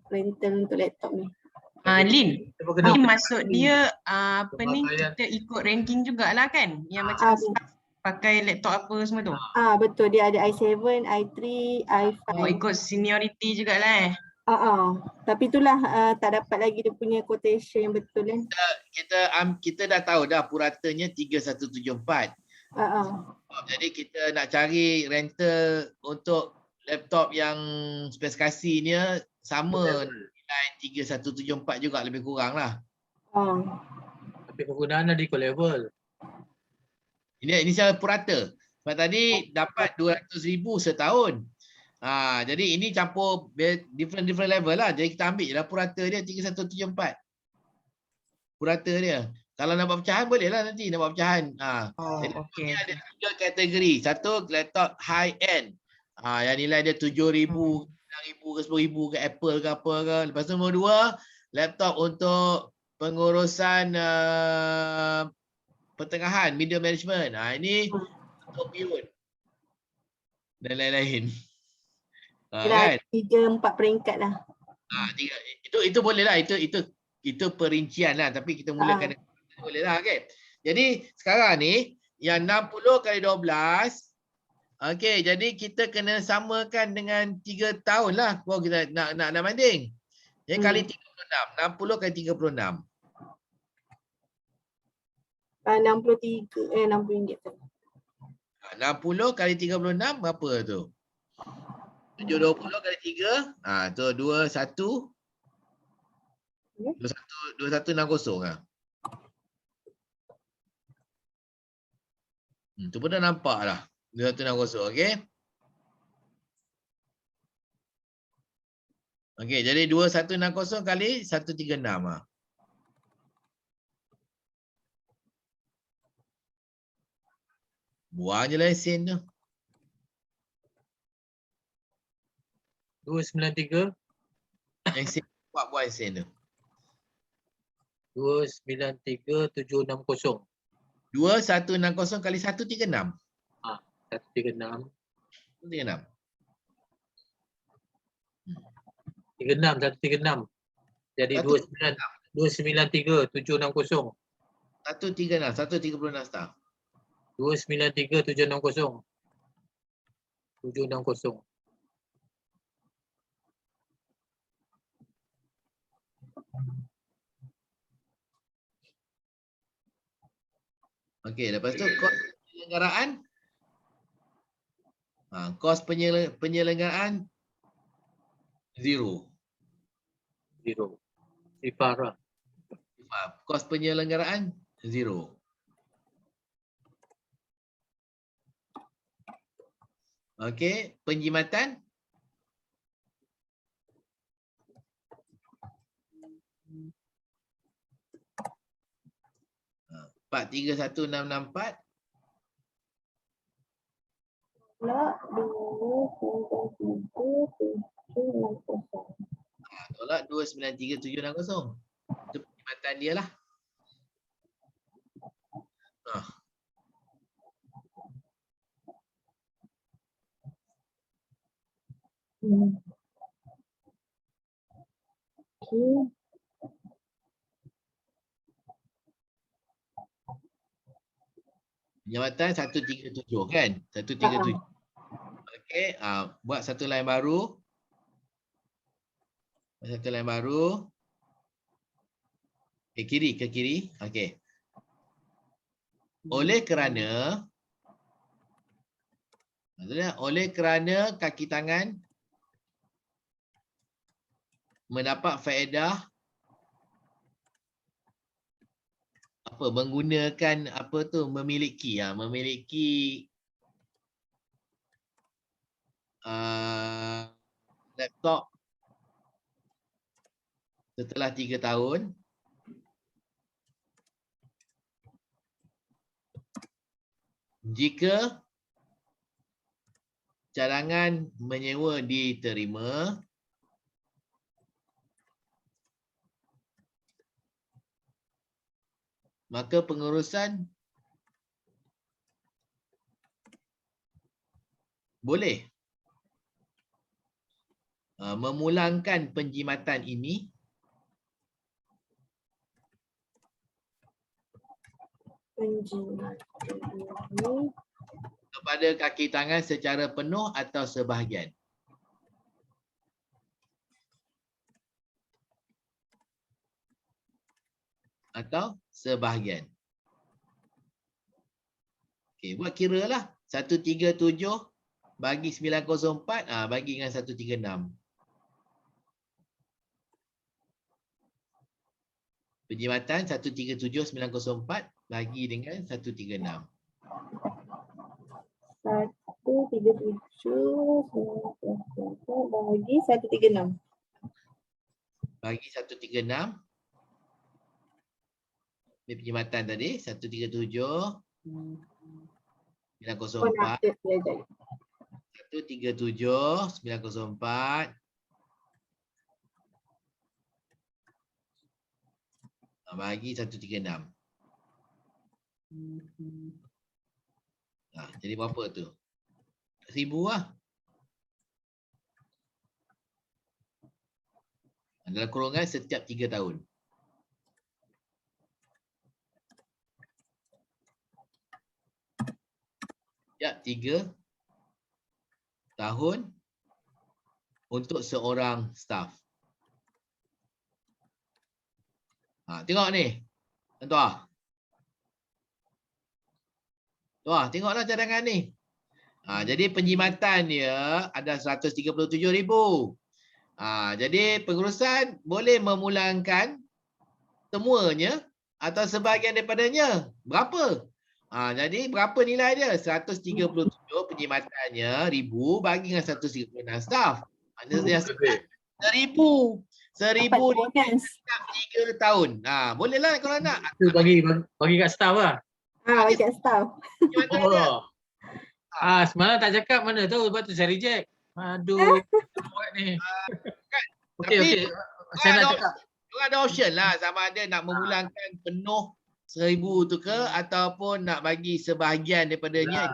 untuk laptop ni. Lin, ni maksud dia apa ni, kita ikut ranking jugalah kan? Yang macam staff pakai laptop apa semua tu. Betul, dia ada i7, i3, i5. Oh, ikut seniority jugalah. Tapi itulah tak dapat lagi dia punya quotation yang betul kan. Kita dah tahu dah puratanya 3174. Jadi kita nak cari rental untuk laptop yang spesifikasinya sama nilai 3174 juga, lebih kurang lah. Tapi penggunaan ada ikut level. Ini secara purata. Sebab tadi dapat 200,000 setahun. Jadi ini campur different level lah. Jadi kita ambil je lah purata dia 3174. Purata dia. Kalau nak buat pecahan boleh lah nanti nak buat pecahan. Jadi Okay. ada 3 kategori. Satu laptop high end. Yang nilai dia 7,000, 9,000 ke 10,000 ke Apple ke apa ke. Lepas tu nombor 2, laptop untuk pengurusan pertengahan, middle management. Ini untuk Beyond dan lain-lain. Kan? 3-4 peringkat lah. Itu boleh lah. Itu perincian lah. Tapi kita mulakan boleh lah. Okay. Jadi sekarang ni yang 60 kali 12. Okey, jadi kita kena samakan dengan 3 tahun lah. Kalau kita nak banding. Jadi kali 36. 60 kali 36. 60 tu. 60 kali 36 berapa tu? 720 kali 3. Tu 21. 2160 lah. Tu pun dah nampak lah. 2160, okey? Okey, jadi 2160 kali 136 lah. Buang je lah sen tu. 293. Yang sen buat sen tu. 293,760. 2160 kali 136. 136. 136. 136. Jadi 293,760. 136 staff. 293,760. 760. Okey, lepas tu kos penyelenggaraan. Kos penyelenggaraan 0. Sifar lah. Kos penyelenggaraan 0. Okey, penjimatan. Ha, 431664. Tolak 293,760. Itu perkhidmatan dia lah. Penjimatan 137 kan? 137. Okey, buat satu line baru. Satu line baru. Ke kiri. Okey. Oleh kerana kaki tangan mendapat faedah menggunakan memiliki laptop setelah 3 tahun. jika cadangan menyewa diterima, maka pengurusan boleh memulangkan penjimatan ini kepada kaki tangan secara penuh atau sebahagian. Atau sebahagian. Okey, buat kira lah. 137 bagi 904, bagi dengan 136. Penjimatan 137,904 bagi dengan 136. 137 bagi 136. Bagi 136. Ini penjimatan tadi 137,904. 137,904 bagi 136. Jadi berapa tu? 1000 lah. Dalam kurungan setiap 3 tahun. Setiap 3 tahun untuk seorang staf. Tengok ni. Tuan. Tuan, tengoklah cadangan ni. Jadi penjimatan dia ada 137,000. Jadi pengurusan boleh memulangkan semuanya atau sebahagian daripadanya. Berapa? Jadi berapa nilai dia? 137 penjimatannya 1000 bagi dengan 136 staf. Maknanya 1000. 1000 setiap 3 tahun. Bolehlah kalau nak. Itu bagi kat staff lah. Bagi kat staff. Oh. Semalam tak cakap mana tahu, sebab tu saya reject. Aduh. Buat ni. Okey. Saya nak cakap. Diorang ada option lah, sama ada nak memulangkan penuh 1000 tu ke ataupun nak bagi sebahagian daripadanya.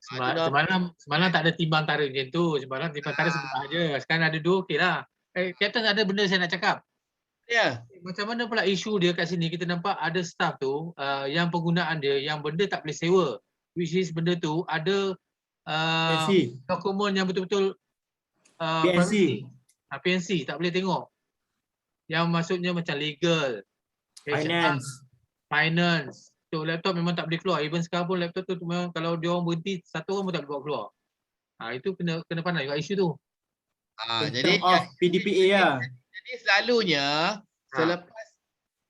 Semalam tak ada timbang tara macam tu. Semalam timbang tara sebelah je. Sekarang ada 2, okey lah. Captain, ada benda saya nak cakap. Ya. Macam mana pula isu dia kat sini, kita nampak ada staff tu yang penggunaan dia yang benda tak boleh sewa, which is benda tu ada dokumen yang betul-betul PNC. PNC tak boleh tengok, yang maksudnya macam legal, finance. So laptop memang tak boleh keluar. Even sekarang pun laptop tu memang kalau dia orang berhenti, satu orang pun tak boleh bawa keluar. Itu kena pandai juga isu tu. Jadi PDPA lah. Jadi selalunya selepas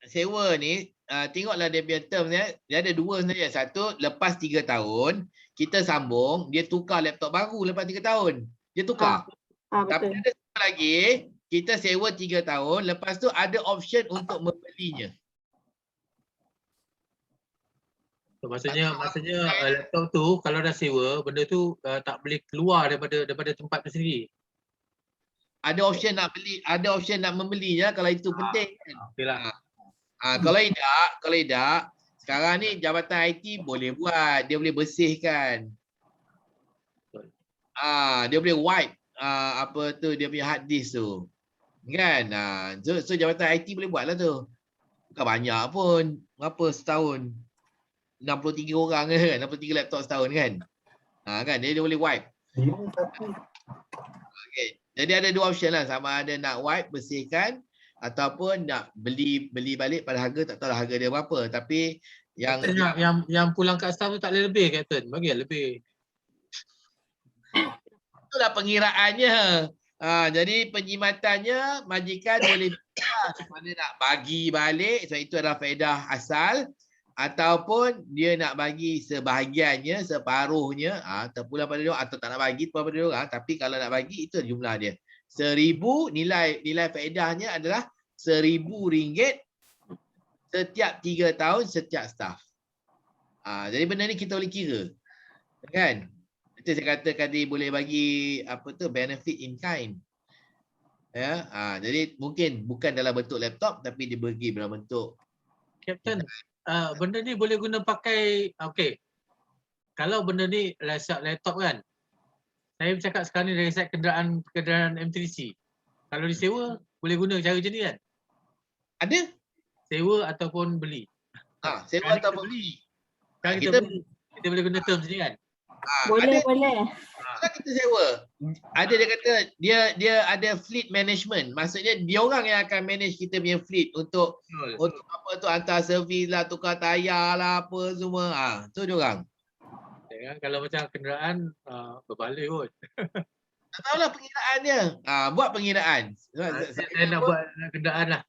sewa ni, tengoklah dia punya term dia ada 2 sebenarnya. Satu, lepas 3 tahun kita sambung, dia tukar laptop baru lepas 3 tahun. Dia tukar. Tapi ada satu lagi, kita sewa 3 tahun, lepas tu ada option untuk membelinya. So, maksudnya laptop tu kalau dah sewa, benda tu tak boleh keluar daripada tempat tu sendiri. Ada option nak beli, ada option nak membeli je kalau itu penting kan. Okeylah. Kalau tidak, sekarang ni Jabatan IT boleh buat, dia boleh bersihkan. Dia boleh wipe dia punya hard disk tu. Kan? So Jabatan IT boleh buatlah tu. Bukan banyak pun. Berapa setahun? 63 orang kan, 63 laptop setahun kan. Kan dia boleh wipe. Okey. Jadi ada 2 option lah, sama ada nak wipe, bersihkan ataupun nak beli balik pada harga, tak tahu harga dia berapa, tapi yang pulang kat staff tu tak boleh lebih, Captain. Bagilah lebih. Itulah pengiraannya. Jadi penjimatannya majikan boleh sama ada nak bagi balik, sebab itu adalah faedah asal, ataupun dia nak bagi sebahagiannya, separuhnya, terpulang pada dia atau tak nak bagi terpulang pada dia. Tapi kalau nak bagi, itu jumlah dia. 1000, nilai faedahnya adalah RM1000 setiap 3 tahun setiap staf. Jadi benda ni kita boleh kira. Kan? Itu saya kata tadi boleh bagi apa tu benefit in kind. Ya, jadi mungkin bukan dalam bentuk laptop tapi dibagi dalam bentuk Captain, benda ni boleh guna pakai, okey. Kalau benda ni laptop kan, saya bercakap sekarang ni dari side kenderaan M3C. Kalau disewa, boleh guna cara macam ni kan? ada. Sewa ataupun beli. Sewa Sekarang ni atau kita beli. Sekarang kita beli. Kita boleh guna terms ni kan? Boleh, ada. boleh. Kalau kita sewa, ada dia kata dia ada fleet management. Maksudnya dia orang yang akan manage kita punya fleet untuk apa tu hantar servis lah, tukar tayar lah apa semua. Tu dia orang. Kalau macam kenderaan berbalik kot. Tak tahulah pengiraan dia. Buat pengiraan. Saya nak buat kenderaan lah.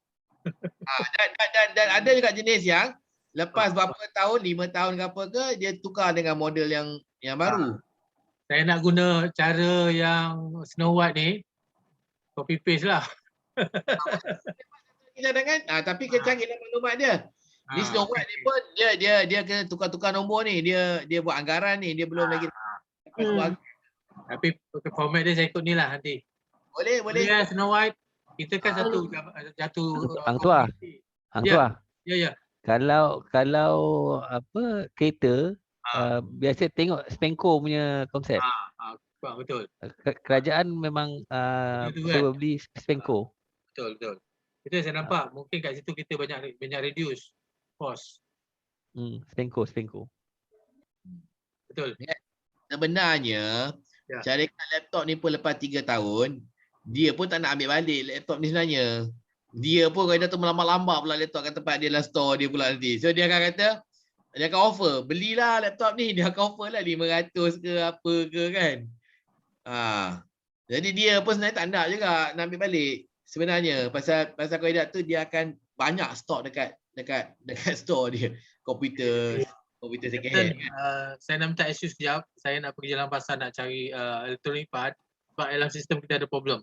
Dan ada juga jenis yang lepas berapa tahun, 5 tahun ke apa ke, dia tukar dengan model yang baru. Saya nak guna cara yang Snow White ni, copy paste lah. Cadangan, tapi kecanggihan maklumat dia. Ni Snow White ni pun dia kena tukar-tukar nombor ni. Dia buat anggaran ni, dia belum lagi. Tapi format dia saya ikut ni lah nanti. Boleh. Ya, Snow White. Kita kan satu Hang Tuah. Hang Tuah. Ya. Kalau apa kereta biasa tengok Spenco punya konsep. Betul. Kerajaan memang suruh beli Spenco. Betul. Itu saya nampak. Mungkin kat situ kita banyak reduce cost. Spenco. Betul. Sebenarnya syarikat laptop ni pun lepas 3 tahun, dia pun tak nak ambil balik laptop ni sebenarnya. Dia pun kalau dia tu melambat-lambat pula laptop kat tempat dia lah store dia pula nanti. So dia akan kata, dia akan offer, belilah laptop ni, dia akan offer lah 500 ke apa ke kan. Jadi dia pun sebenarnya tak nak juga nak ambil balik. Sebenarnya pasal kaedah tu dia akan banyak stok dekat store dia. Komputer second hand. Saya nak minta excuse sekejap. Saya nak pergi jalan pasar nak cari electronic part. Sebab dalam sistem kita ada problem.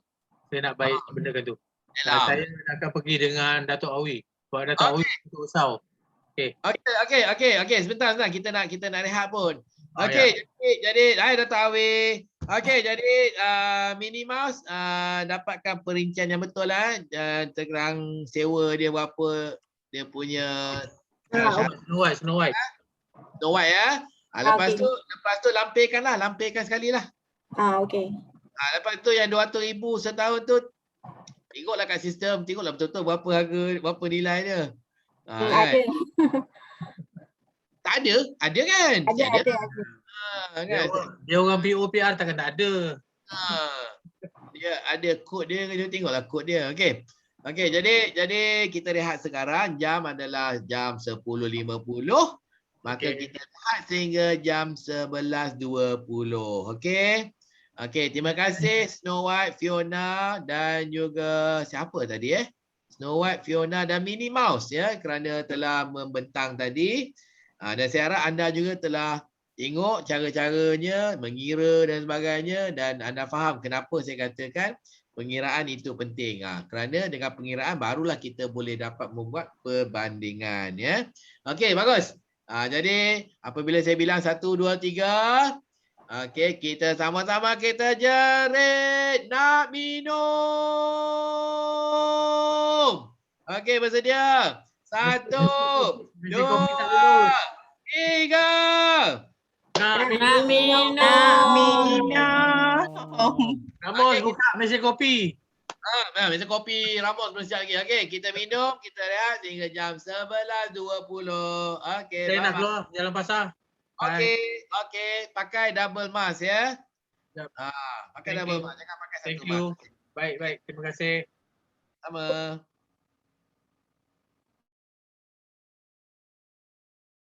Saya nak baik benda kan tu. Saya akan pergi dengan Datuk Awi. Sebab Datuk Awi untuk usau. Okey. Sebentar. Kita nak rehat pun. Okey, jadi hai Datuk Awi. Okey, jadi Minnie Mouse dapatkan perincian yang betul lah. Terang sewa dia berapa, dia punya Snow White. Snow White ya. Lepas tu lampirkan sekali lah. Okey. Lepas tu yang 200,000 setahun tu tengoklah kat sistem, tengoklah betul-betul berapa harga, berapa nilai dia. Ada. Tak ada? Ada kan? Ada. Kan? Dia orang POPR takkan tak ada. Dia ada kod dia, kita tengoklah kod dia. Okey, jadi kita rehat sekarang. Jam adalah jam 10.50. Maka kita rehat sehingga jam 11.20. Okey, terima kasih Snow White, Fiona dan juga siapa tadi Snow White, Fiona dan Minnie Mouse ya kerana telah membentang tadi. Dan saya harap anda juga telah tengok cara-caranya, mengira dan sebagainya dan anda faham kenapa saya katakan pengiraan itu penting. Kerana dengan pengiraan barulah kita boleh dapat membuat perbandingan ya. Okey, bagus. Jadi apabila saya bilang 1, 2, 3, okey, kita sama-sama kita jerit nak minum. Okey, bersedia. 1, 2, 3. Nak minum. Ramos buka mesin kopi. Mesin kopi Ramos belum siap lagi. Okey, kita minum, kita rehat hingga jam 11.20. Okey, saya nak keluar jalan pasar. Okey, pakai double mask ya. Pakai double mask, jangan pakai satu mask. Thank you. Baik, terima kasih. Sama.